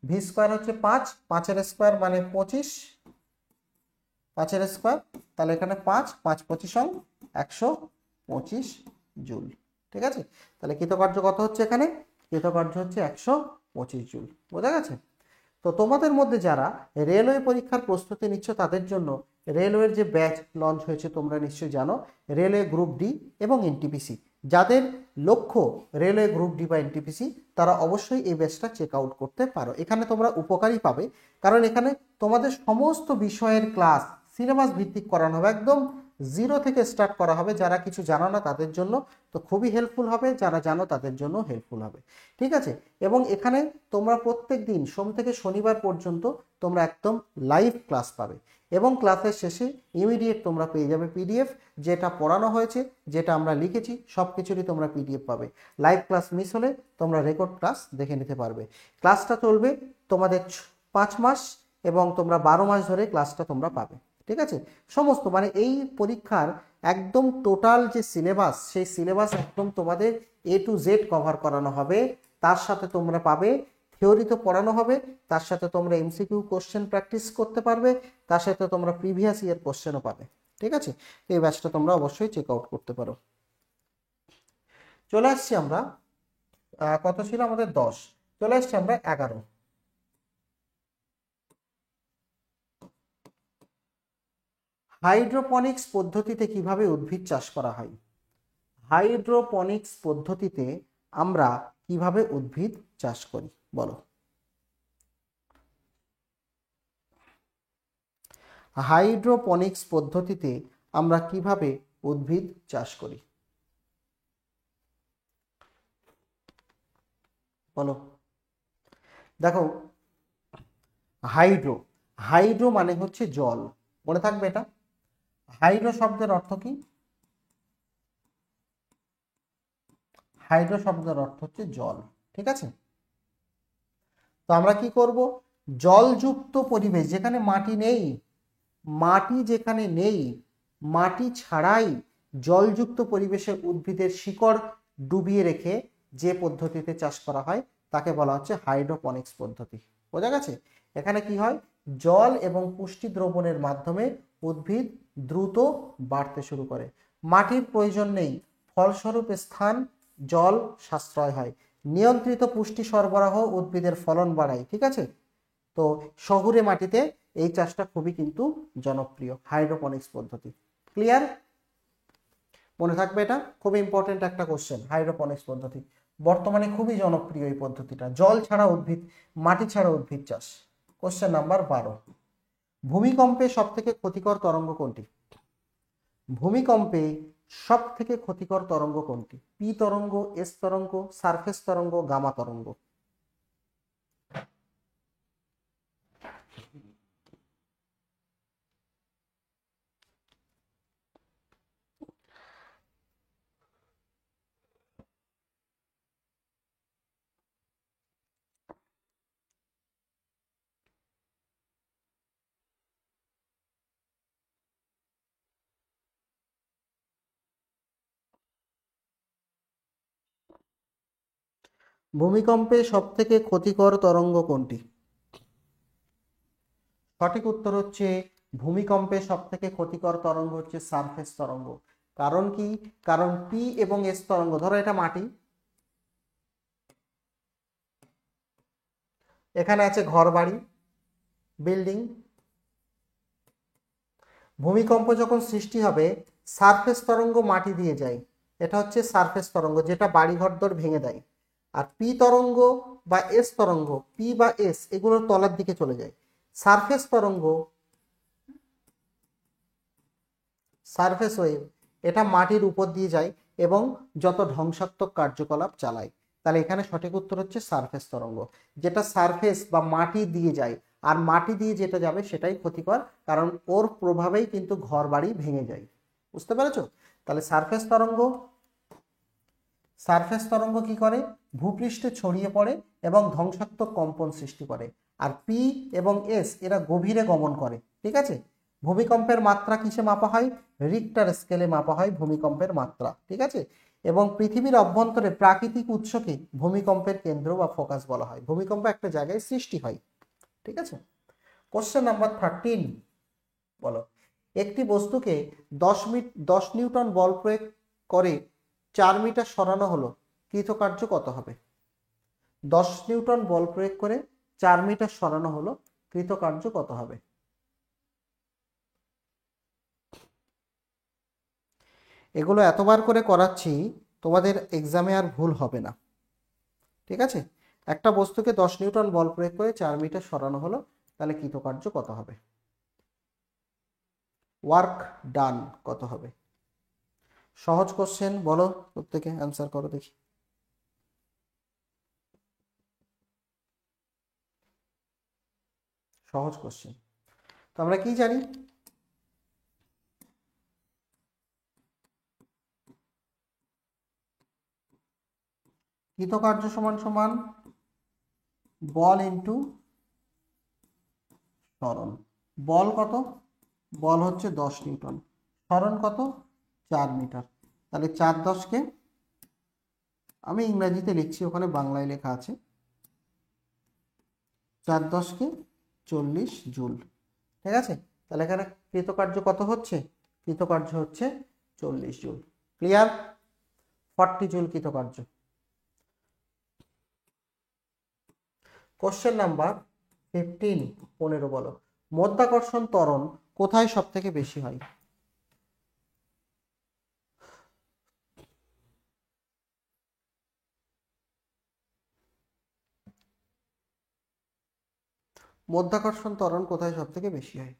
S1: ভি স্কোয়ার হচ্ছে 5, 5-এর স্কোয়ার মানে 25, 5-এর স্কোয়ার। তাহলে এখানে 5, 5, 25 125 জুল, ঠিক আছে। তাহলে কৃতকার্য কত হচ্ছে এখানে? কৃতকার্য হচ্ছে 125 জুল। বোঝা গেছে? তো তোমাদের মধ্যে যারা রেলওয়ে পরীক্ষার প্রস্তুতি নিচ্ছ তাদের জন্য রেলওয়ের যে ব্যাচ লঞ্চ হয়েছে তোমরা নিশ্চয়ই জানো, রেলওয়ে গ্রুপ ডি এবং এনটিপিসি। যাদের লক্ষ্য রেলওয়ে গ্রুপ ডি বা এনটিপিসি তারা অবশ্যই এই ব্যাচটা চেক আউট করতে পারো। এখানে তোমরা উপকারী পাবে, কারণ এখানে তোমাদের সমস্ত বিষয়ের ক্লাস সিলেবাস ভিত্তিক করানো হবে, একদম জিরো থেকে স্টার্ট করা হবে। যারা কিছু জানো না তাদের জন্য তো খুবই হেল্পফুল হবে, যারা জানো তাদের জন্য হেল্পফুল হবে, ঠিক আছে। এবং এখানে তোমরা প্রত্যেক দিন সোম থেকে শনিবার পর্যন্ত তোমরা একদম লাইভ ক্লাস পাবে, এবং ক্লাসের শেষে ইমিডিয়েট তোমরা পেয়ে যাবে পিডিএফ, যেটা পড়ানো হয়েছে, যেটা আমরা লিখেছি সব কিছুরই তোমরা পিডিএফ পাবে। লাইভ ক্লাস মিস হলে তোমরা রেকর্ড ক্লাস দেখে নিতে পারবে। ক্লাসটা চলবে তোমাদের 5 মাস এবং তোমরা 12 মাস ধরে ক্লাসটা তোমরা পাবে, ঠিক আছে। সমস্ত মানে এই পরীক্ষার একদম টোটাল যে সিলেবাস, সেই সিলেবাস একদম তোমাদের A to Z কভার করানো হবে। তার সাথে তোমরা পাবে থিওরি তো পড়ানো হবে, তার সাথে তোমরা এমসিকিউ কোশ্চেন প্র্যাকটিস করতে পারবে, তার সাথে তোমরা প্রিভিয়াস ইয়ার কোশ্চেনও পাবে, ঠিক আছে। এই ব্যাচটা তোমরা অবশ্যই চেক আউট করতে পারো। চলে আসছি আমরা, কত ছিল আমাদের 10, চলে আসছি আমরা 11। হাইড্রোপনিক্স পদ্ধতিতে কিভাবে উদ্ভিদ চাষ করা হয়? হাইড্রোপনিক্স পদ্ধতিতে আমরা কিভাবে উদ্ভিদ চাষ করি বলো। হাইড্রোপনিক্স পদ্ধতিতে আমরা কিভাবে উদ্ভিদ চাষ করি বলো। দেখো, হাইড্রো, হাইড্রো মানে হচ্ছে জল, মনে থাকবে এটা। হাইড্রো শব্দের অর্থ কি? হাইড্রো শব্দের অর্থ হচ্ছে জল, ঠিক আছে। তো আমরা কি করব, জলযুক্ত পরিবেশ যেখানে মাটি নেই, মাটি যেখানে নেই, মাটি ছাড়াই জলযুক্ত পরিবেশে উদ্ভিদের শিকড় ডুবিয়ে রেখে যে পদ্ধতিতে চাষ করা হয় তাকে বলা হচ্ছে হাইড্রোপনিক্স পদ্ধতি। বোঝা গেছে? এখানে কি হয়, জল এবং পুষ্টি দ্রবণের মাধ্যমে উদ্ভিদ দ্রুত বাড়তে শুরু করে, মাটির প্রয়োজন নেই, ফলস্বরূপ স্থান জল সাশ্রয় হয়, নিয়ন্ত্রিত পুষ্টি সরবরাহ উদ্ভিদের ফলন বাড়ায়, ঠিক আছে। তো শহুরে মাটিতে এই চাষটা খুবই কিন্তু জনপ্রিয়, হাইড্রোপনিক্স পদ্ধতি। ক্লিয়ার? মনে থাকবে, এটা খুব ইম্পর্টেন্ট একটা কোশ্চেন। হাইড্রোপনিক্স পদ্ধতি বর্তমানে খুবই জনপ্রিয় এই পদ্ধতিটা, জল ছাড়া উদ্ভিদ, মাটি ছাড়া উদ্ভিদ চাষ। কোশ্চেন নাম্বার 12, ভূমিকম্পে সব থেকে ক্ষতিকর তরঙ্গ কোনটি? ভূমিকম্পে সব থেকে ক্ষতিকর তরঙ্গ কোনটি? পি তরঙ্গ, এস তরঙ্গ, সারফেস তরঙ্গ, গামা তরঙ্গ। ভূমিকম্পে সব থেকে ক্ষতিকর তরঙ্গ কোনটি? সঠিক উত্তর হচ্ছে, ভূমিকম্পে সব থেকে ক্ষতিকর তরঙ্গ হচ্ছে সারফেস তরঙ্গ। কারণ কি? কারণ পি এবং এস তরঙ্গ, ধরো এটা মাটি, এখানে আছে ঘর বাড়ি, বিল্ডিং, ভূমিকম্প যখন সৃষ্টি হবে সারফেস তরঙ্গ মাটি দিয়ে যায়, এটা হচ্ছে সারফেস তরঙ্গ যেটা বাড়ি ঘরদোর ভেঙে দেয়। আর পি তরঙ্গ বা এস তরঙ্গ, পি বা এস এগুলোর তলার দিকে চলে যায়। সারফেস তরঙ্গ, সারফেস ওয়েভ, এটা মাটির উপর দিয়ে যায় এবং যত ধ্বংসাত্মক কার্যকলাপ চালায়। তাহলে এখানে সঠিক উত্তর হচ্ছে সারফেস তরঙ্গ, যেটা সারফেস বা মাটি দিয়ে যায়। আর মাটি দিয়ে যেটা যাবে সেটাই ক্ষতিকর, কারণ ওর প্রভাবেই কিন্তু ঘর বাড়ি ভেঙে যায়। বুঝতে পেরেছো? তাহলে সারফেস তরঙ্গ, সারফেস তরঙ্গ কি করে, ভূপৃষ্ঠে ছড়িয়ে পড়ে এবং ধ্বংসাত্মক কম্পন সৃষ্টি করে। আর পি এবং এস এরা গভীরে গমন করে, ঠিক আছে। ভূমিকম্পের মাত্রা কিসে মাপা হয়? রিক্টার স্কেলে মাপা হয় ভূমিকম্পের মাত্রা, ঠিক আছে। এবং পৃথিবীর অভ্যন্তরে প্রাকৃতিক উৎসকে ভূমিকম্পের কেন্দ্র বা ফোকাস বলা হয়। ভূমিকম্প একটা জায়গায় সৃষ্টি হয়, ঠিক আছে। কোশ্চেন নাম্বার 13 বলো, একটি বস্তুকে 10 নিউটন বল প্রয়োগ করে 4 মিটার সরানো হলো, কৃতকার্য কত হবে? 10 নিউটন বল প্রয়োগ করে 4 মিটার সরানো হলো, কৃতকার্য কত হবে? এগুলো এতবার করে করাচ্ছি তোমাদের এক্সামে আর ভুল হবে না, ঠিক আছে। একটা বস্তুকে 10 নিউটন বল প্রয়োগ করে 4 মিটার সরানো হলো, তাহলে কৃতকার্য কত হবে? ওয়ার্ক ডান কত হবে? সহজ কোশ্চেন, বলো প্রত্যেকে অ্যান্সার করো দেখি। সহজ কোশ্চেন। তো আমরা কি জানি, কৃতকার্য সমান সমান বল ইন্টু সরণ। বল কত? বল হচ্ছে 10 নিউটন, সরণ কত? 4 মিটার। তাহলে 4×10 আমি ইংরেজিতে লিখছি, ওখানে বাংলায় লেখা আছে, 4×10 40 জুল, ঠিক আছে। তাহলে এখানে কৃতকার্য কত হচ্ছে? কৃতকার্য হচ্ছে 40 জুল। ক্লিয়ার? 40 জুল কৃতকার্য। কোশ্চেন নাম্বার 15 বলো, মাধ্যাকর্ষণ ত্বরণ কোথায় সব থেকে বেশি হয়? মাধ্যাকর্ষণ ত্বরণ কোথায় সব থেকে বেশি হয়?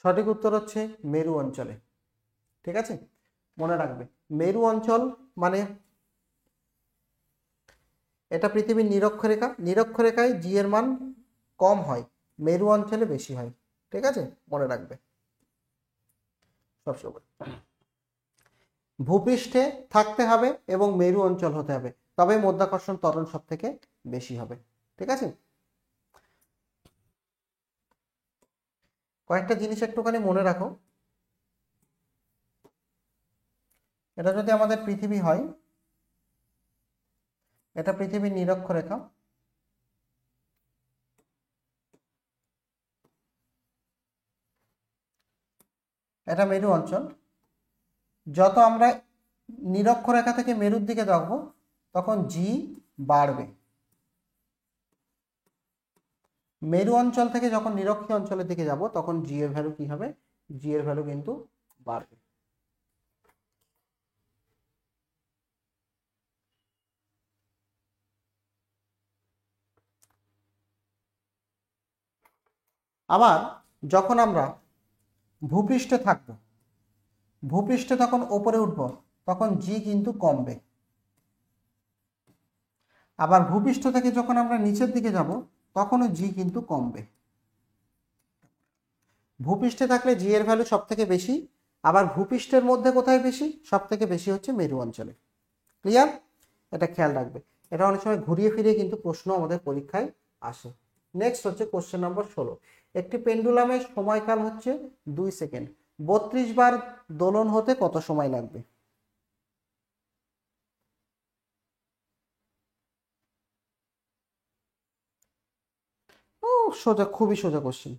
S1: সঠিক উত্তর হচ্ছে মেরু অঞ্চলে। ঠিক আছে, মনে রাখবে মেরু অঞ্চল মানে এটা পৃথিবীর নিরক্ষরেখা, নিরক্ষরেখায় জি এর মান কম হয়, মেরু অঞ্চলে বেশি হয়। ঠিক আছে, মনে রাখবে সবসময়। ভূপৃষ্ঠে থাকতে হবে এবং মেরু অঞ্চল হতে হবে, তবে মাধ্যাকর্ষণ ত্বরণ সব থেকে বেশি হবে। ঠিক আছে, কয়েকটা জিনিস একটুখানি মনে রাখো। এটা যদি আমাদের পৃথিবী হয়, এটা পৃথিবীর নিরক্ষরেখা, এটা মেরু অঞ্চল। যত আমরা নিরক্ষরেখা থেকে মেরুর দিকে যাবো তখন জি বাড়বে। মেরু অঞ্চল থেকে যখন নিরক্ষীয় অঞ্চলের দিকে যাব তখন জি এর ভ্যালু কি হবে? জি এর ভ্যালু কিন্তু বাড়বে। আবার যখন আমরা ভূপৃষ্ঠে থাকবো, ভূপৃষ্ঠে তখন ওপরে উঠব, তখন জি কিন্তু কমবে। আবার ভূপৃষ্ঠ থেকে যখন আমরা নিচের দিকে যাব তখনও জি কিন্তু কমবে। ভূপৃষ্ঠে থাকলে জি এর ভ্যালু সব থেকে বেশি, আবার ভূপৃষ্ঠের মধ্যে কোথায় বেশি? সব থেকে বেশি হচ্ছে মেরু অঞ্চলে। ক্লিয়ার? এটা খেয়াল রাখবে, এটা অনেক সময় ঘুরিয়ে ফিরিয়ে কিন্তু প্রশ্ন আমাদের পরীক্ষায় আসে। নেক্সট হচ্ছে কোশ্চেন নম্বর 16, একটি পেন্ডুলামের সময়কাল হচ্ছে 2 সেকেন্ড, 32 বার দোলন হতে কত সময় লাগবে? ও সোজা, খুবই সোজা কোশ্চেন।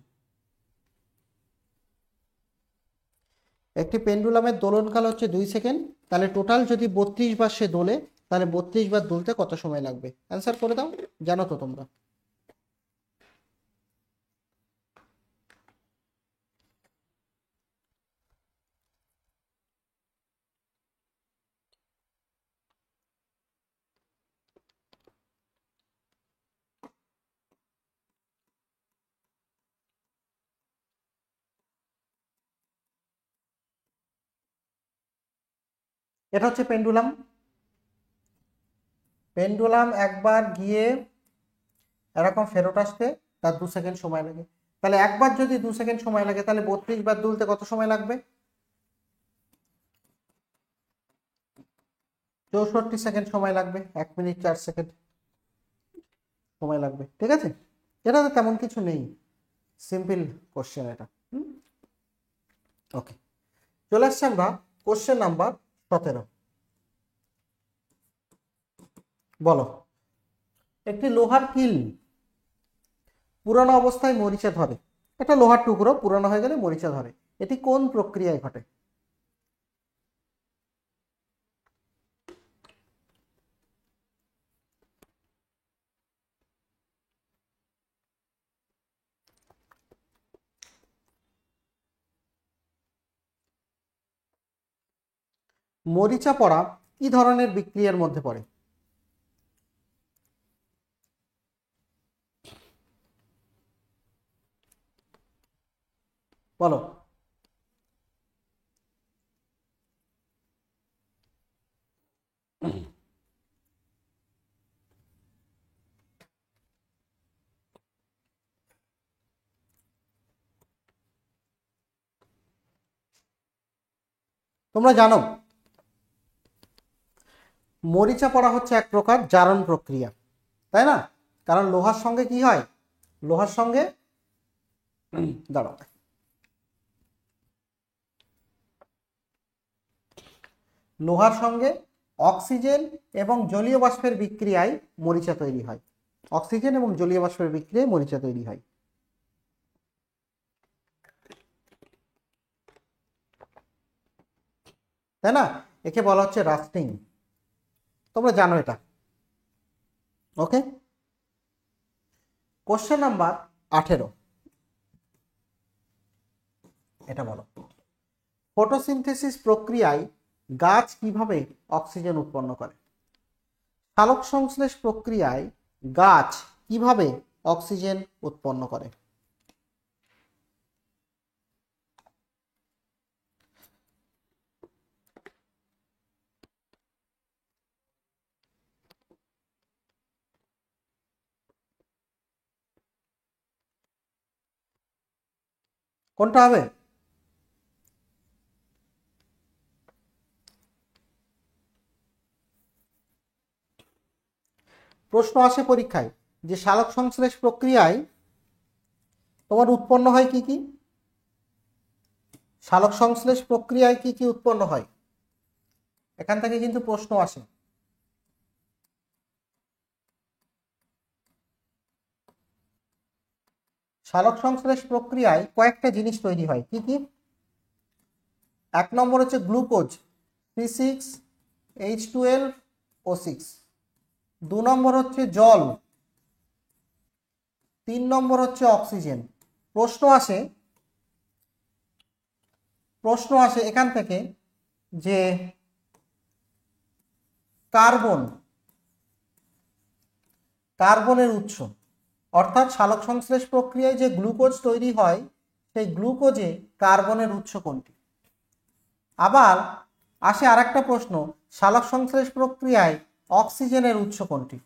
S1: একটি পেন্ডুলামের দোলনকাল হচ্ছে 2 সেকেন্ড, তাহলে টোটাল যদি 32 বার সে দোলে, তাহলে 32 বার দুলতে কত সময় লাগবে? অ্যান্সার করে দাও, জানো তো তোমরা। এটা হচ্ছে পেন্ডুলাম। পেন্ডুলাম একবার গিয়ে এরকম ফেরত আসতে তার 2 সেকেন্ড সময় লাগে। তাহলে একবার যদি 2 সেকেন্ড সময় লাগে, তাহলে 32 বার দুলতে কত সময় লাগবে? 64 সেকেন্ড সময় লাগবে, 1 মিনিট 4 সেকেন্ড সময় লাগবে। ঠিক আছে, এটা তো তেমন কিছু নেই, সিম্পল কোশ্চেন এটা। ওকে, চলে আসছে আমরা কোশ্চেন নাম্বার 17। বলো, একটি লোহার কিল পুরানো অবস্থায় মরিচা ধরে, একটা লোহার টুকরো পুরানো হয়ে গেলে মরিচা ধরে, এটি কোন প্রক্রিয়ায় ঘটে? মরিচা পড়া কি ধরনের বিক্রিয়ার মধ্যে পড়ে? বলো। তোমরা জানো মরিচা পড়া হচ্ছে এক প্রকার জারণ প্রক্রিয়া, তাই না? কারণ লোহার সঙ্গে কি হয়, লোহার সঙ্গে দাঁড়াও, লোহার সঙ্গে অক্সিজেন এবং জলীয় বাষ্পের বিক্রিয়ায় মরিচা তৈরি হয়। অক্সিজেন এবং জলীয় বাষ্পের বিক্রিয়ায় মরিচা তৈরি হয়। তাই না? একে বলা হচ্ছে রাস্টিং। তোমরা জানো এটা। ওকে, কোশ্চেন নাম্বার 18, এটা বলো, ফটোসিনথেসিস প্রক্রিয়ায় গাছ কিভাবে অক্সিজেন উৎপন্ন করে? সালোক সংশ্লেষ প্রক্রিয়ায় গাছ কিভাবে অক্সিজেন উৎপন্ন করে? কোনটা হবে? প্রশ্ন আসে পরীক্ষায় যে সালোক সংশ্লেষ প্রক্রিয়ায় তোমার উৎপন্ন হয় কি কি? সালোক সংশ্লেষ প্রক্রিয়ায় কি কি উৎপন্ন হয়? এখান থেকে কিন্তু প্রশ্ন আসে। সালোক সংশ্লেষ প্রক্রিয়ায় কয়েকটা জিনিস তৈরি হয়, কি কি? এক নম্বর হচ্ছে গ্লুকোজ C6H12O6, 2 নম্বর হচ্ছে জল, 3 নম্বর হচ্ছে অক্সিজেন। প্রশ্ন আসে এখান থেকে যে কার্বনের উৎস, অর্থাৎ সালোক সংশ্লেষ প্রক্রিয়ায় যে গ্লুকোজ তৈরি হয় সেই গ্লুকোজে কার্বনের উৎস কোনটি? আবার আসে আরেকটা প্রশ্ন, সালোক সংশ্লেষ প্রক্রিয়ায় অক্সিজেনের উৎস কোনটি?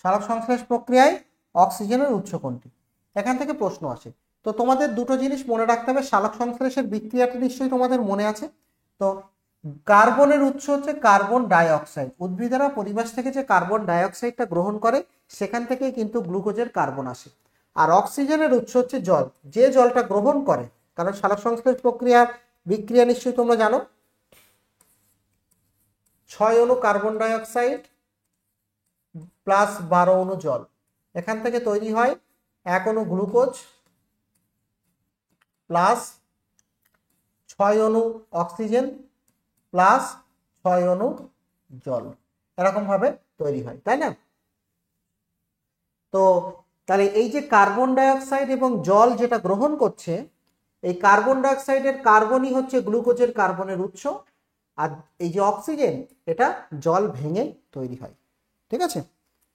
S1: সালোক সংশ্লেষ প্রক্রিয়ায় অক্সিজেনের উৎস কোনটি? এখান থেকে প্রশ্ন আসে। তো তোমাদের দুটো জিনিস মনে রাখতে হবে। সালোক সংশ্লেষের বিক্রিয়াটা নিশ্চয়ই তোমাদের মনে আছে। তো কার্বনের উৎস হচ্ছে কার্বন ডাই অক্সাইড। উদ্ভিদেরা পরিবেশ থেকে যে কার্বন ডাই অক্সাইডটা গ্রহণ করে সেখান থেকেই কিন্তু গ্লুকোজের কার্বন আসে। আর অক্সিজেনের উৎস হচ্ছে জল, যে জলটা গ্রহণ করে। কারণ সালোক সংশ্লেষ প্রক্রিয়ার বিক্রিয়া নিশ্চয়ই তোমরা জানো, 6 অণু কার্বন ডাই অক্সাইড প্লাস 12 অণু জল, এখান থেকে তৈরি হয় 1 অণু গ্লুকোজ প্লাস 6 অণু অক্সিজেন প্লাস 6 অণু জল, এরকম ভাবে তৈরি হয়, তাই না? তো তাহলে এই যে কার্বন ডাই অক্সাইড এবং জল যেটা গ্রহণ করছে, এই কার্বন ডাই অক্সাইডের কার্বনই হচ্ছে গ্লুকোজের কার্বনের উৎস, আর এই যে অক্সিজেন এটা জল ভেঙে তৈরি হয়। ঠিক আছে,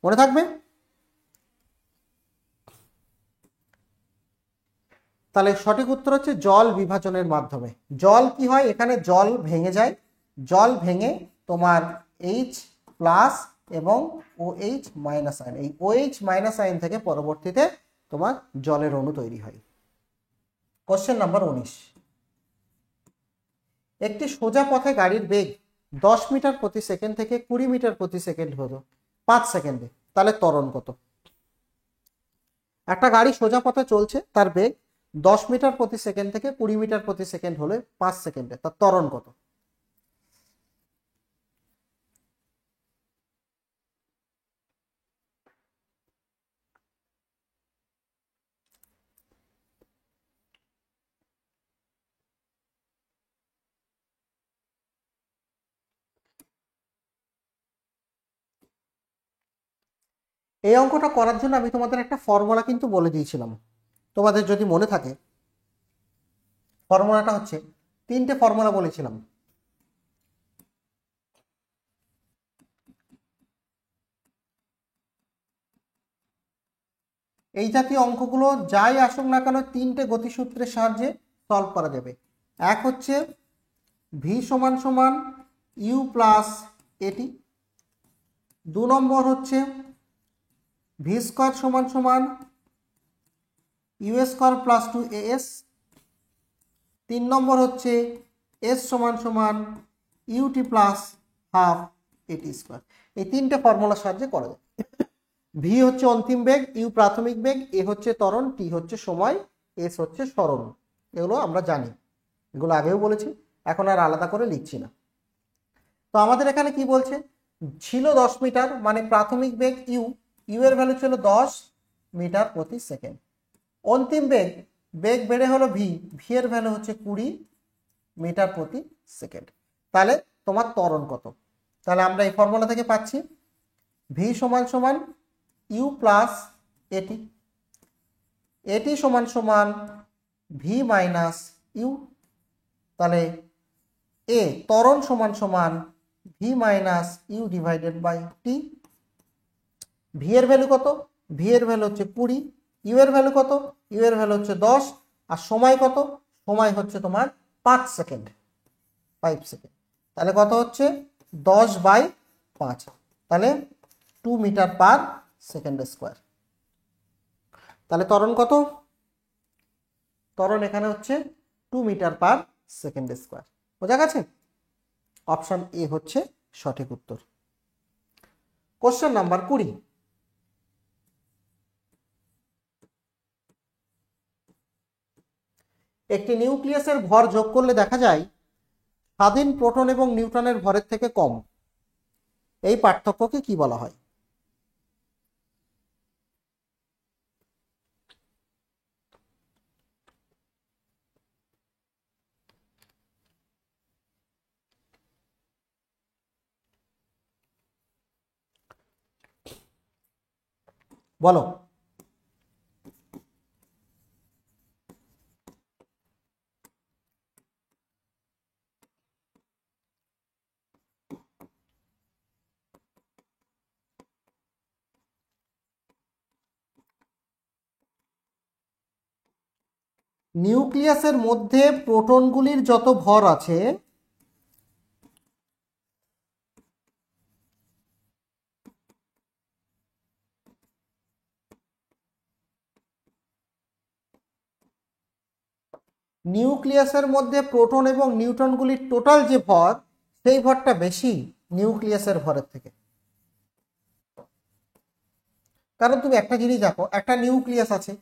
S1: মনে থাকবে। তাহলে সঠিক উত্তর হচ্ছে জল বিভাজনের মাধ্যমে। জল কি হয়, এখানে জল ভেঙে যায়, জল ভেঙে তোমার H প্লাস এবং OH মাইনাস আয়ন, এই OH মাইনাস আয়ন থেকে পরবর্তীতে তোমার জলের অণু তৈরি হয়। কোশ্চেন নাম্বার 19, একটি সোজা পথে গাড়ির বেগ 10 মিটার প্রতি সেকেন্ড থেকে 20 মিটার প্রতি সেকেন্ড হলো 5 সেকেন্ডে, তাহলে ত্বরণ কত? একটা গাড়ি সোজা পথে চলছে, তার বেগ 10 মিটার প্রতি সেকেন্ড থেকে 20 মিটার প্রতি সেকেন্ড হলে 5 সেকেন্ডে, তার ত্বরণ কত? এই অঙ্কটা করার জন্য আমি তোমাদের একটা ফর্মুলা কিন্তু বলে দিয়েছিলাম, তোমাদের যদি মনে থাকে। ফর্মুলাটা হচ্ছে, 3টে ফর্মুলা বলেছিলাম। এই জাতীয় অঙ্কগুলো যাই আসুক না কেন 3টে গতিসূত্রের সাহায্যে সলভ করা যাবে। এক হচ্ছে ভি সমান সমান ইউ প্লাস এটি, 2 নম্বর হচ্ছে ভি স্কোয়ার সমান সমান ইউ স্কোয়ার প্লাস 2 AS, 3 নম্বর হচ্ছে এস সমান সমান ইউটি প্লাস হাফ এটি স্কোয়ার। এই তিনটে ফর্মুলার সাহায্যে করা যায়। ভি হচ্ছে অন্তিম বেগ, ইউ প্রাথমিক বেগ, এ হচ্ছে ত্বরণ, টি হচ্ছে সময়, এস হচ্ছে সরণ। এগুলো আমরা জানি, এগুলো আগেও বলেছি, এখন আর আলাদা করে লিখছি না। তো আমাদের এখানে কি বলছে, ছিল 10 মিটার, মানে প্রাথমিক বেগ ইউ, ইউ এর ভ্যালু ছিল 10 মিটার প্রতি সেকেন্ড। অন্তিম বেগ, বেগ বেড়ে হলো ভি, ভি এর ভ্যালু হচ্ছে 20 মিটার প্রতি সেকেন্ড। তাহলে তোমার ত্বরণ কত? তাহলে আমরা এই ফর্মুলা থেকে পাচ্ছি ভি সমান সমান ইউ প্লাস এটি, এটি সমান সমান ভি মাইনাস ইউ। তাহলে এ ত্বরণ সমান সমান V minus U divided by T. V এর ভ্যালু কত? ভি এর ভ্যালু হচ্ছে 20, ইউ এর ভ্যালু কত? ইউ এর ভ্যালু হচ্ছে 10, আর সময় কত? সময় হচ্ছে তোমার 5 সেকেন্ড, 5 সেকেন্ড। তাহলে কত হচ্ছে 10/5, তাহলে 2 মিটার পার সেকেন্ড স্কোয়ার। তাহলে ত্বরণ কত? ত্বরণ এখানে হচ্ছে 2 মিটার পার সেকেন্ড স্কোয়ার। বোঝা গেছে? অপশন এ হচ্ছে সঠিক উত্তর। Question number 20। একটি নিউক্লিয়াসের ভর যোগ করলে দেখা যায় স্বাধীন প্রোটন এবং নিউট্রনের ভরের থেকে কম। এই পার্থক্যকে কি বলা হয়? বলো। নিউক্লিয়াসের মধ্যে প্রোটনগুলির যত ভর আছে নিউক্লিয়াসের মধ্যে প্রোটন এবং নিউট্রনগুলির টোটাল যে ভর, সেই ভরটা বেশি নিউক্লিয়াসের ভরের থেকে। কারণ তুমি একটা জিনিস দেখো, একটা নিউক্লিয়াস আছে,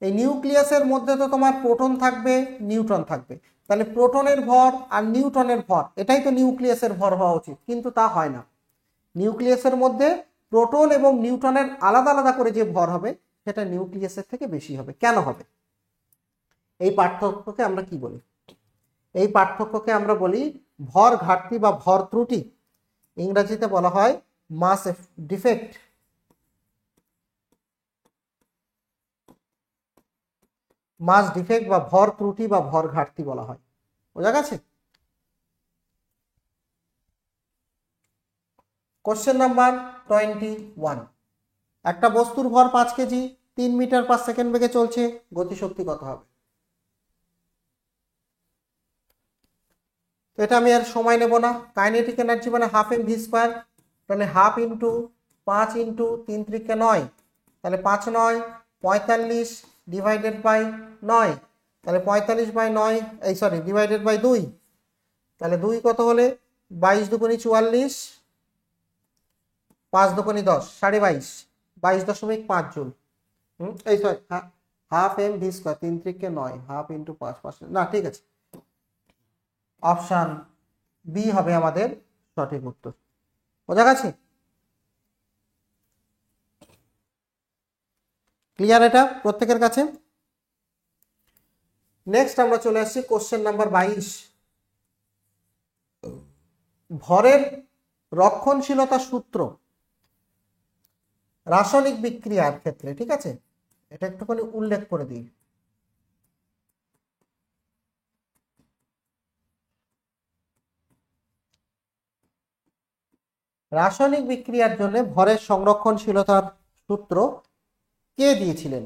S1: এই নিউক্লিয়াসের মধ্যে তো তোমার প্রোটন থাকবে, নিউট্রন থাকবে। তাহলে প্রোটনের ভর আর নিউট্রনের ভর, এটাই তো নিউক্লিয়াসের ভর হওয়া উচিত, কিন্তু তা হয় না। নিউক্লিয়াসের মধ্যে প্রোটন এবং নিউট্রনের আলাদা আলাদা করে যে ভর হবে, সেটা নিউক্লিয়াসের থেকে বেশি হবে। কেন হবে? এই পার্থক্যকে আমরা কি বলি? এই পার্থক্যকে আমরা বলি ভর ঘাটতি বা ভর ত্রুটি। ইংরেজিতে বলা হয় মাস ডিফেক্ট। মাস ডিফেক্ট বা ভর ত্রুটি বা ভর ঘাটতি বলা হয়। বোঝা গেছে? Question number 21। একটা বস্তুর ভর 5 কেজি, 3 মিটার পার সেকেন্ড বেগে চলছে, গতিশক্তি কত হবে? তো এটা আমি আর সময় নেব না। কাইনেটিক এনার্জি মানে হাফ এম ভি স্কোয়ার, তাহলে হাফ ইন্টু 5 ইন্টু 3 × 9, তাহলে 5 9 45 ডিভাইডেড বাই 9, তাহলে 45/9, এই সরি ডিভাইডেড বাই 2, তাহলে 2 কত হলে 22 দুগুণী 44, 5 দুগুণী 10, 22.5, 22.5 জুল। এই sorry, half M V square, 3 × 9, half into 5, 5 না, ঠিক আছে, অপশন বি হবে আমাদের সঠিক উত্তর। বোঝা গেছে? ক্লিয়ার এটা প্রত্যেকের কাছে? নেক্সট আমরা চলে আসছি কোশ্চেন নাম্বার 22। ভরের রক্ষণশীলতা সূত্র রাসায়নিক বিক্রিয়ার ক্ষেত্রে, ঠিক আছে, এটা একটুখানি উল্লেখ করে দিই। রাসায়নিক বিক্রিয়ার জন্য ভরের সংরক্ষণশীলতার সূত্র কে দিয়েছিলেন?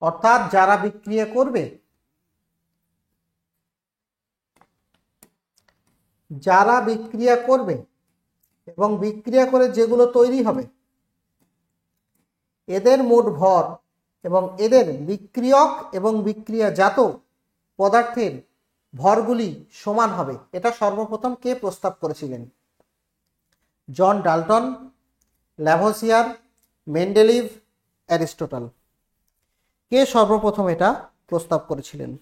S1: অর্থাৎ যারা বিক্রিয়া করবে, যারা বিক্রিয়া করবে এবং বিক্রিয়া করে যেগুলো তৈরি হবে এদের মোট ভর এবং এদের বিক্রিয়ক এবং বিক্রিয়াজাত পদার্থের ভরগুলি সমান হবে, এটা সর্বপ্রথম কে প্রস্তাব করেছিলেন? John Dalton, Lavoisier, Mendeleev, Aristotle. কে সর্বপ্রথম এটা প্রস্তাব করেছিলেন?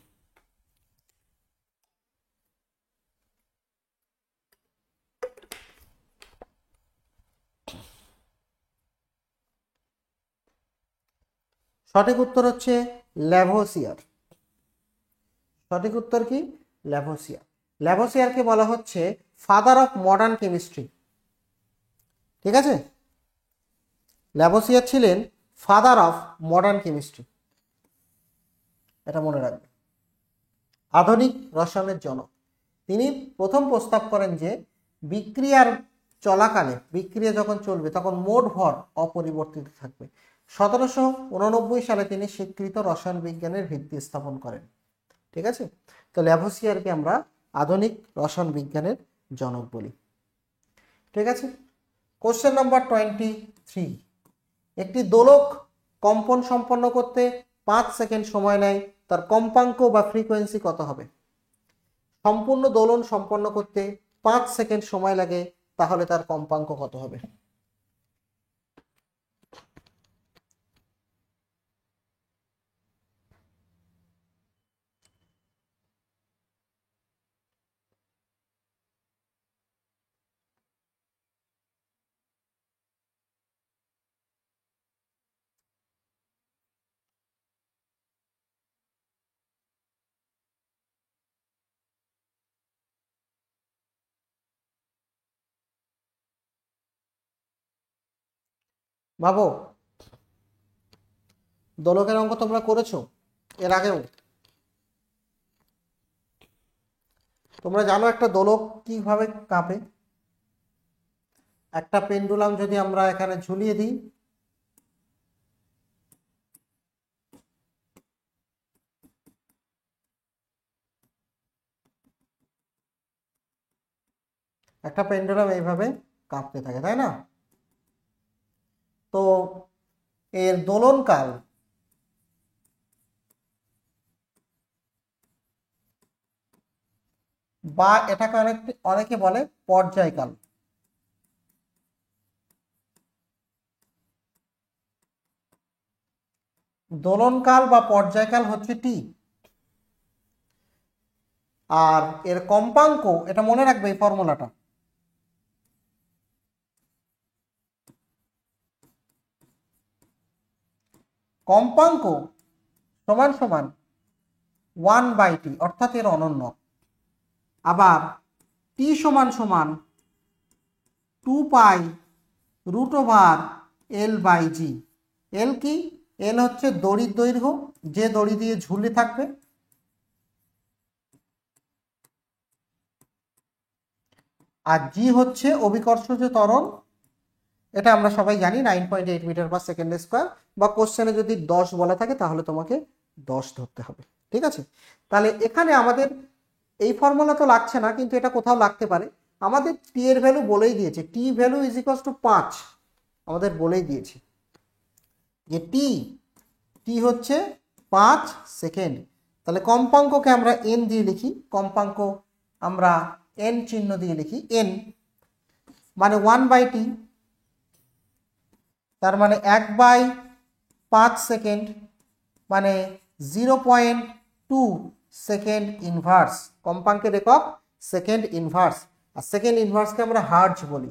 S1: সঠিক উত্তর হচ্ছে ল্যাভোসিয়ার। সঠিক উত্তর কি? ল্যাভোসিয়ার। ল্যাভোসিয়ারকে বলা হচ্ছে ফাদার অফ মডার্ন কেমিস্ট্রি। ঠিক আছে, ল্যাভোসিয়ার ছিলেন ফাদার অফ মডার্ন কেমিস্ট্রি, এটা মনে রাখবে। আধুনিক রসায়নের জনক। তিনি প্রথম প্রস্তাব করেন যে বিক্রিয়ার চলাকালে, বিক্রিয়া যখন চলবে তখন মোট ভর অপরিবর্তিত থাকবে। 1789 সালে তিনি স্বীকৃত রসায়ন বিজ্ঞানের ভিত্তি স্থাপন করেন। ঠিক আছে, তো ল্যাভোসিয়ারকে আমরা আধুনিক রসায়ন বিজ্ঞানের জনক বলি। ঠিক আছে, কোশ্চেন নাম্বার 23। একটি দোলক কম্পন সম্পন্ন করতে 5 সেকেন্ড সময় নেয়, তার কম্পাঙ্ক বা ফ্রিকোয়েন্সি কত হবে? সম্পূর্ণ দোলন সম্পন্ন করতে 5 সেকেন্ড সময় লাগে, তাহলে তার কম্পাঙ্ক কত হবে? ভাবো, দোলকের অঙ্ক তোমরা করেছো এর আগেও। তোমরা জানো একটা দোলক কিভাবে কাঁপে? একটা পেন্ডুলাম যদি আমরা এখানে ঝুলিয়ে দিই, একটা পেন্ডুলাম এইভাবে কাঁপতে থাকে, তাই না? তো এর দোলনকাল বা এটাকে অনেকে বলে পর্যায়কাল। দোলনকাল বা পর্যায়কাল হচ্ছে টি। আর এর কম্পাঙ্ক, এটা মনে রাখবে এই ফর্মুলাটা, কম্পাঙ্ক সমান সমান 1/t, অর্থাৎ এর অনন্য। আবার টি সমান সমান 2π√L/g। এল কি? এল হচ্ছে দড়ির দৈর্ঘ্য, যে দড়ি দিয়ে ঝুলে থাকবে। আর জি হচ্ছে অভিকর্ষজ ত্বরণ, এটা আমরা সবাই জানি 9.8 মিটার পার সেকেন্ড স্কোয়ার, বা কোশ্চেনে যদি 10 বলা থাকে তাহলে তোমাকে 10 ধরতে হবে। ঠিক আছে, তাহলে এখানে আমাদের এই ফর্মুলা তো লাগছে না, কিন্তু এটা কোথাও লাগতে পারে। আমাদের টি এর ভ্যালু বলেই দিয়েছে, টি ভ্যালু ইজ ইকুয়ালস টু 5, আমাদের বলেই দিয়েছে যে টি হচ্ছে 5 সেকেন্ড। তাহলে কম্পাঙ্ককে আমরা এন দিয়ে লিখি, কম্পাঙ্ক আমরা এন চিহ্ন দিয়ে লিখি। এন মানে 1/t, তার মানে 1/5 সেকেন্ড, মানে 0.2 সেকেন্ড ইনভার্স। কম্পাঙ্কের একক সেকেন্ড ইনভার্স, আর সেকেন্ড ইনভার্সকে আমরা হার্জ বলি,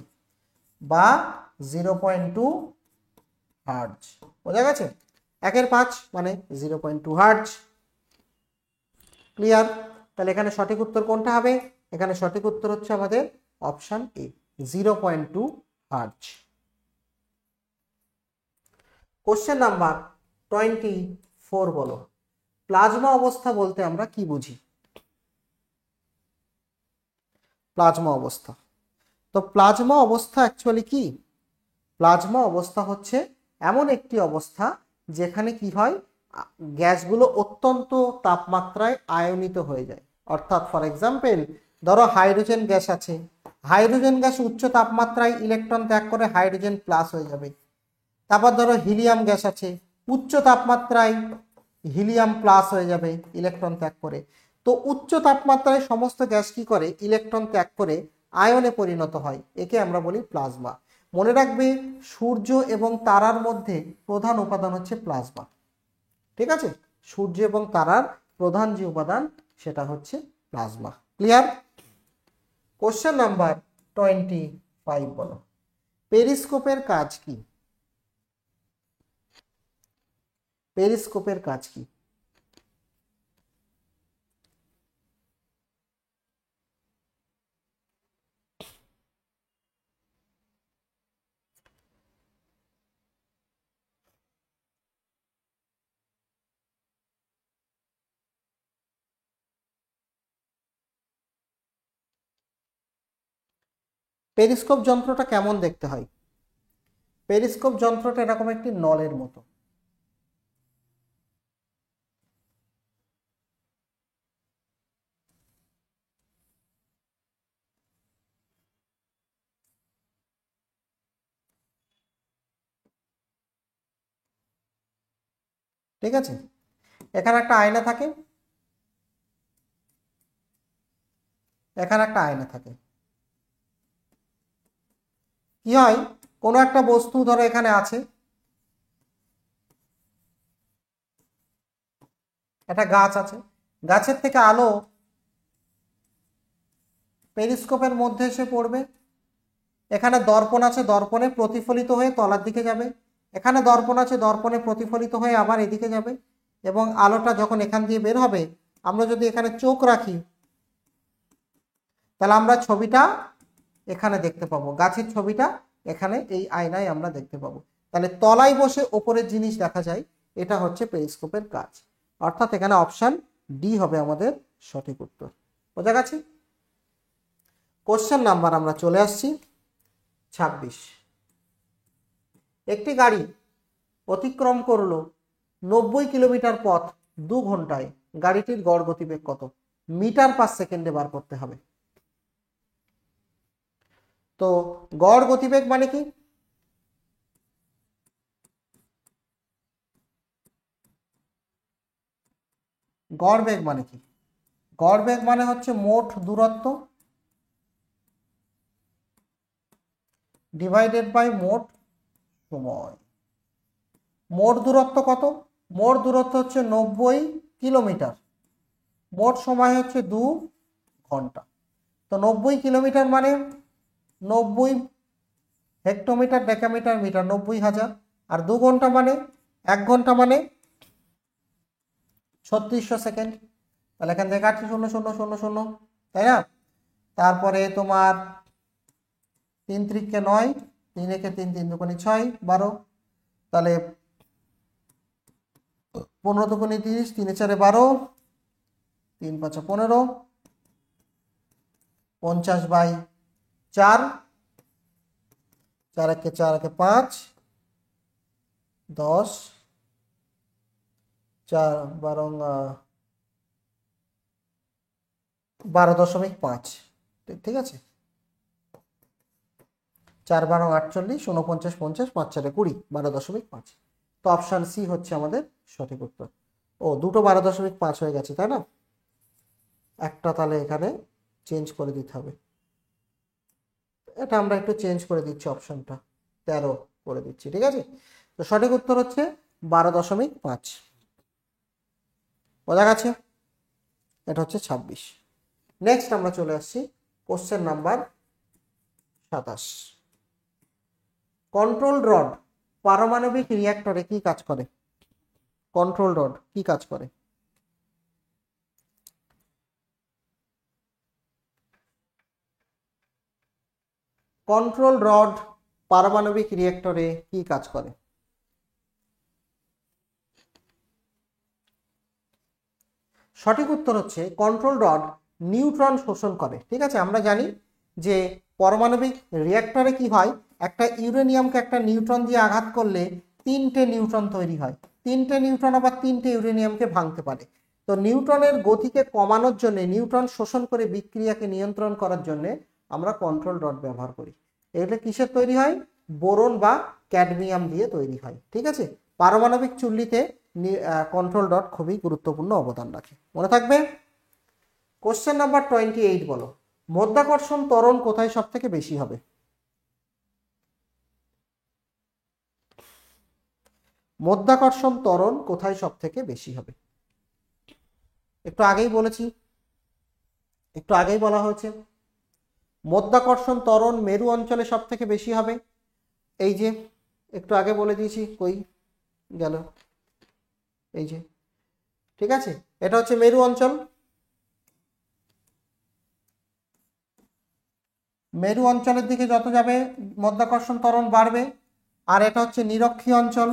S1: বা 0.2 হার্জ। বোঝা গেছে? 1/5 মানে 0.2 হার্জ। ক্লিয়ার? তাহলে এখানে সঠিক উত্তর কোনটা হবে? এখানে সঠিক উত্তর হচ্ছে আমাদের option A, 0.2 hertz. Question number 24 বলো, প্লাজমা অবস্থা বলতে আমরা কি বুঝি? প্লাজমা অবস্থা, তো প্লাজমা অবস্থা অ্যাকচুয়ালি কি? প্লাজমা অবস্থা হচ্ছে এমন একটি অবস্থা যেখানে কি হয়, গ্যাসগুলো অত্যন্ত তাপমাত্রায় আয়নিত হয়ে যায়। অর্থাৎ ফর এক্সাম্পল ধরো হাইড্রোজেন গ্যাস আছে, হাইড্রোজেন গ্যাস উচ্চ তাপমাত্রায় ইলেকট্রন ত্যাগ করে হাইড্রোজেন প্লাস হয়ে যাবে। তারপর ধরো হিলিয়াম গ্যাস আছে, উচ্চ তাপমাত্রায় হিলিয়াম প্লাস হয়ে যাবে ইলেকট্রন ত্যাগ করে। তো উচ্চ তাপমাত্রায় সমস্ত গ্যাস কি করে, ইলেকট্রন ত্যাগ করে আয়নে পরিণত হয়, একে আমরা বলি প্লাজমা। মনে রাখবে সূর্য এবং তারার মধ্যে প্রধান উপাদান হচ্ছে প্লাজমা। ঠিক আছে, সূর্য এবং তারার প্রধান যে উপাদান সেটা হচ্ছে প্লাজমা। ক্লিয়ার? কোশ্চেন নাম্বার 25 বলো, পেরিস্কোপের কাজ কি? পেরিস্কোপের কাজ কি? পেরিস্কোপ যন্ত্রটা কেমন দেখতে হয়? পেরিস্কোপ যন্ত্রটা এরকম একটি নলের মতো। ঠিক আছে, এখানে একটা আয়না থাকে, এখানে একটা আয়না থাকে। কি হয়, কোনো একটা বস্তু ধরো এখানে আছে, একটা গাছ আছে, গাছের থেকে আলো পেরিস্কোপের মধ্যে এসে পড়বে। এখানে দর্পণ আছে, দর্পণে প্রতিফলিত হয়ে তলার দিকে যাবে। এখানে দর্পণ আছে, দর্পণে প্রতিফলিত হয়ে আবার এদিকে যাবে। এবং আলোটা যখন এখান দিয়ে বের হবে, আমরা যদি এখানে চোখ রাখি তাহলে আমরা ছবিটা এখানে দেখতে পাবো, গাছের ছবিটা এখানে এই আয়নায় আমরা দেখতে পাবো। তাহলে তলায় বসে ওপরের জিনিস দেখা যায়, এটা হচ্ছে পেরিস্কোপের কাজ। অর্থাৎ এখানে অপশন ডি হবে আমাদের সঠিক উত্তর। বোঝা গেছে? কোশ্চেন নাম্বার আমরা চলে আসছি 26। একটি গাড়ি অতিক্রম করলো 90 কিলোমিটার পথ 2 ঘন্টায়, গাড়িটির গড় গতিবেগ কত? মিটার পার সেকেন্ডে বার করতে হবে। তো গড় গতিবেগ মানে কি? গড় বেগ মানে কি? গড় বেগ মানে হচ্ছে মোট দূরত্ব ডিভাইডেড বাই মোট সময়। মোট দূরত্ব কত? মোট দূরত্ব হচ্ছে 90 কিলোমিটার, মোট সময় হচ্ছে 2 ঘন্টা। তো 90 কিলোমিটার মানে 90 হেক্টোমিটার ডেকামিটার মিটার, 90,000। আর 2 ঘন্টা মানে 1 ঘন্টা মানে 3600 সেকেন্ড। তাহলে এখান থেকে কাটছি 0 0 0 0, তাই না? তারপরে তোমার 3 3 9, 3 1 3 3 2 6 12, তাহলে 15 2 30, 3 4 12, 3 5 15, 50/4, 4 1 4 1 5, 10, 4 12.5। ঠিক আছে, 4 12 48, 49 50, 5 4 20, 12.5। তো অপশন সি হচ্ছে আমাদের সঠিক উত্তর। ও, দুটো 12.5 হয়ে গেছে, তাই না? একটা তাহলে এখানে চেঞ্জ করে দিতে হবে, এটা আমরা একটু চেঞ্জ করে দিচ্ছি, অপশনটা 13 করে দিচ্ছি। ঠিক আছে, তো সঠিক উত্তর হচ্ছে 12.5। বোঝা গেছে? এটা হচ্ছে 26। নেক্সট আমরা চলে আসছি কোশ্চেন নাম্বার 27। কন্ট্রোল রড পারমাণবিক রিঅ্যাক্টরে কি কাজ করে? কন্ট্রোল রড কি কাজ করে? কন্ট্রোল রড পারমাণবিক রিঅ্যাক্টরে কি কাজ করে? সঠিক উত্তর হচ্ছে কন্ট্রোল রড নিউট্রন শোষণ করে। ঠিক আছে, আমরা জানি যে পারমাণবিক রিঅ্যাক্টরে কি হয়, একটা ইউরেনিয়ামকে একটা নিউট্রন দিয়ে আঘাত করলে 3টে নিউট্রন তৈরি হয়। তিনটে নিউট্রন আবার তিনটে ইউরেনিয়ামকে ভাঙতে পারে। তো নিউট্রনের গতিকে কমানোর জন্য, নিউট্রন শোষণ করে বিক্রিয়াকে নিয়ন্ত্রণ করার জন্য আমরা কন্ট্রোল ডট ব্যবহার করি। এগুলো কিসের তৈরি হয়? বোরন বা ক্যাডমিয়াম দিয়ে তৈরি হয়। ঠিক আছে, পারমাণবিক চুল্লিতে কন্ট্রোল ডট খুবই গুরুত্বপূর্ণ অবদান রাখে, মনে থাকবে। কোশ্চেন নাম্বার 28 বলো, মধ্যাকর্ষণ ত্বরণ কোথায় সব থেকে বেশি হবে? মধ্যাকর্ষণ ত্বরণ কোথায় সব থেকে বেশি হবে? একটু আগেই বলেছি, একটু আগেই বলা হয়েছে মধ্যাকর্ষণ ত্বরণ মেরু অঞ্চলে সব থেকে বেশি হবে। এই যে একটু আগে বলে দিয়েছি, কই গেল, এই যে, ঠিক আছে, এটা হচ্ছে মেরু অঞ্চল। মেরু অঞ্চলের দিকে যত যাবে মধ্যাকর্ষণ ত্বরণ বাড়বে। আর এটা হচ্ছে নিরক্ষীয় অঞ্চল।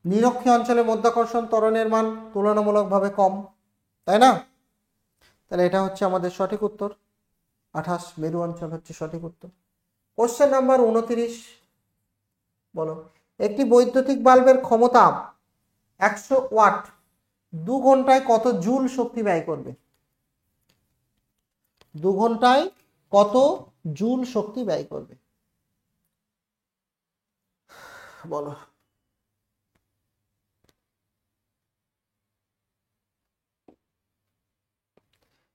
S1: নিরক্ষীয় অঞ্চলে মধ্যাকর্ষণ ত্বরণের মান তুলনামূলকভাবে কম, তাই না? তাহলে এটা হচ্ছে আমাদের সঠিক উত্তর, 28 মেরু অঞ্চল হচ্ছে সঠিক উত্তর। কোশ্চেন নাম্বার 29 বলো, একটি বৈদ্যুতিক বাল্বের ক্ষমতা 100 ওয়াট 2 ঘন্টায় কত জুল শক্তি ব্যয় করবে? 2 ঘন্টায় কত জুল শক্তি ব্যয় করবে বলো।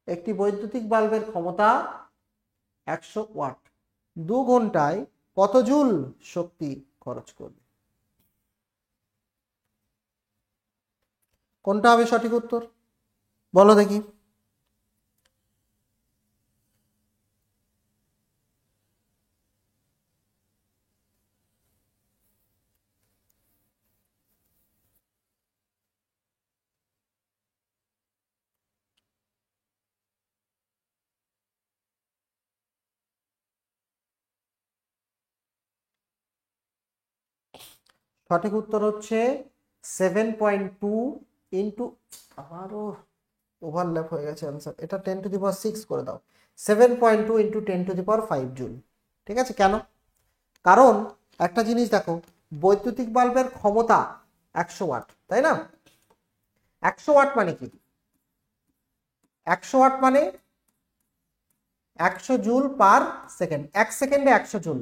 S1: একটি বৈদ্যুতিক বাল্বের ক্ষমতা 100 ওয়াট, 2 ঘন্টায় কত জুল শক্তি খরচ করবে? কোনটা হবে সঠিক উত্তর বলো দেখি। সঠিক উত্তর হচ্ছে 7.2 ইন্টু, আবারও ওভারল্যাপ হয়ে গেছে আনসার, এটা 10⁶ করে দাও। 7.2 ইন্টু 10⁵ জুল। ঠিক আছে, কেন? কারণ একটা জিনিস দেখো, বৈদ্যুতিক বাল্বের ক্ষমতা 100 ওয়াট, তাই না? 100 ওয়াট মানে কি? 100 ওয়াট মানে 100 জুল পার সেকেন্ড, 1 সেকেন্ডে 100 জুল,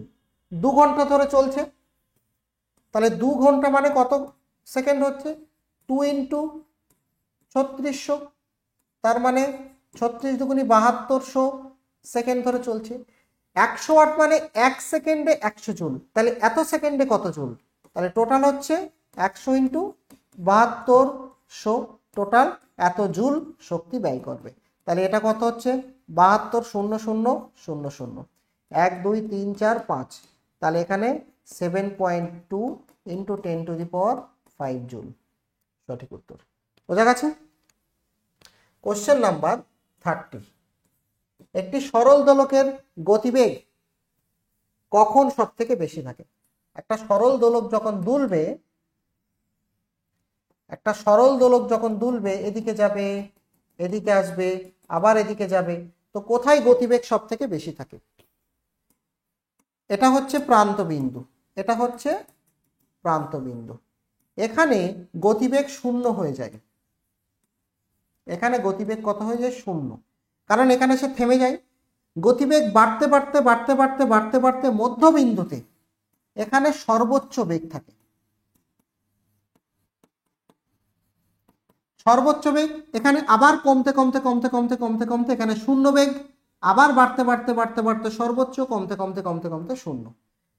S1: 2 ঘন্টা ধরে চলছে। তাহলে 2 ঘন্টা মানে কত সেকেন্ড হচ্ছে? 2 ইন্টু 3600, তার মানে 36 দুগুনি 7200 সেকেন্ড ধরে চলছে। 100 ওয়াট মানে 1 সেকেন্ডে 100 জুল, তাহলে এত সেকেন্ডে কত জুল? তাহলে টোটাল হচ্ছে 100 ইন্টু 7200, টোটাল এত জুল শক্তি ব্যয় করবে। তাহলে এটা কত হচ্ছে? 72,00,00,00 1 2 3 4 5, তাহলে এখানে 7.2 ইন্টু 10⁵ জুল সঠিক উত্তর। বোঝা গেছে? কোশ্চেন নাম্বার 30, একটি সরল দোলকের গতিবেগ কখন সব থেকে বেশি থাকে? একটা সরল দোলক যখন দুলবে, একটা সরল দোলক যখন দুলবে, এদিকে যাবে, এদিকে আসবে, আবার এদিকে যাবে, তো কোথায় গতিবেগ সব থেকে বেশি থাকে? এটা হচ্ছে প্রান্ত বিন্দু, এটা হচ্ছে প্রান্ত বিন্দু। এখানে গতিবেগ শূন্য হয়ে যায়, এখানে গতিবেগ কত হয়ে যায়? শূন্য, কারণ এখানে সে থেমে যায়। গতিবেগ বাড়তে বাড়তে বাড়তে বাড়তে বাড়তে বাড়তে মধ্যবিন্দুতে এখানে সর্বোচ্চ বেগ থাকে, সর্বোচ্চ বেগ। এখানে আবার কমতে কমতে কমতে কমতে কমতে কমতে এখানে শূন্য বেগ, আবার বাড়তে বাড়তে বাড়তে বাড়তে সর্বোচ্চ, কমতে কমতে কমতে কমতে শূন্য।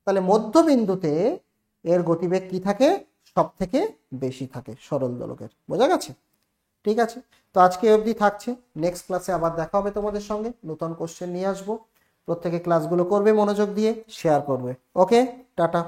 S1: তাহলে মধ্যবিন্দুতে এর গতিবেগ কি থাকে? সব থেকে বেশি থাকে সরল দোলকের। বোঝা গেছে? ঠিক আছে, তো আজকে অবধি থাকছে, নেক্সট ক্লাসে আবার দেখা হবে তোমাদের সঙ্গে, নতুন কোশ্চেন নিয়ে আসবো। প্রত্যেকে ক্লাসগুলো করবে মনোযোগ দিয়ে, শেয়ার করবে। ওকে, টাটা।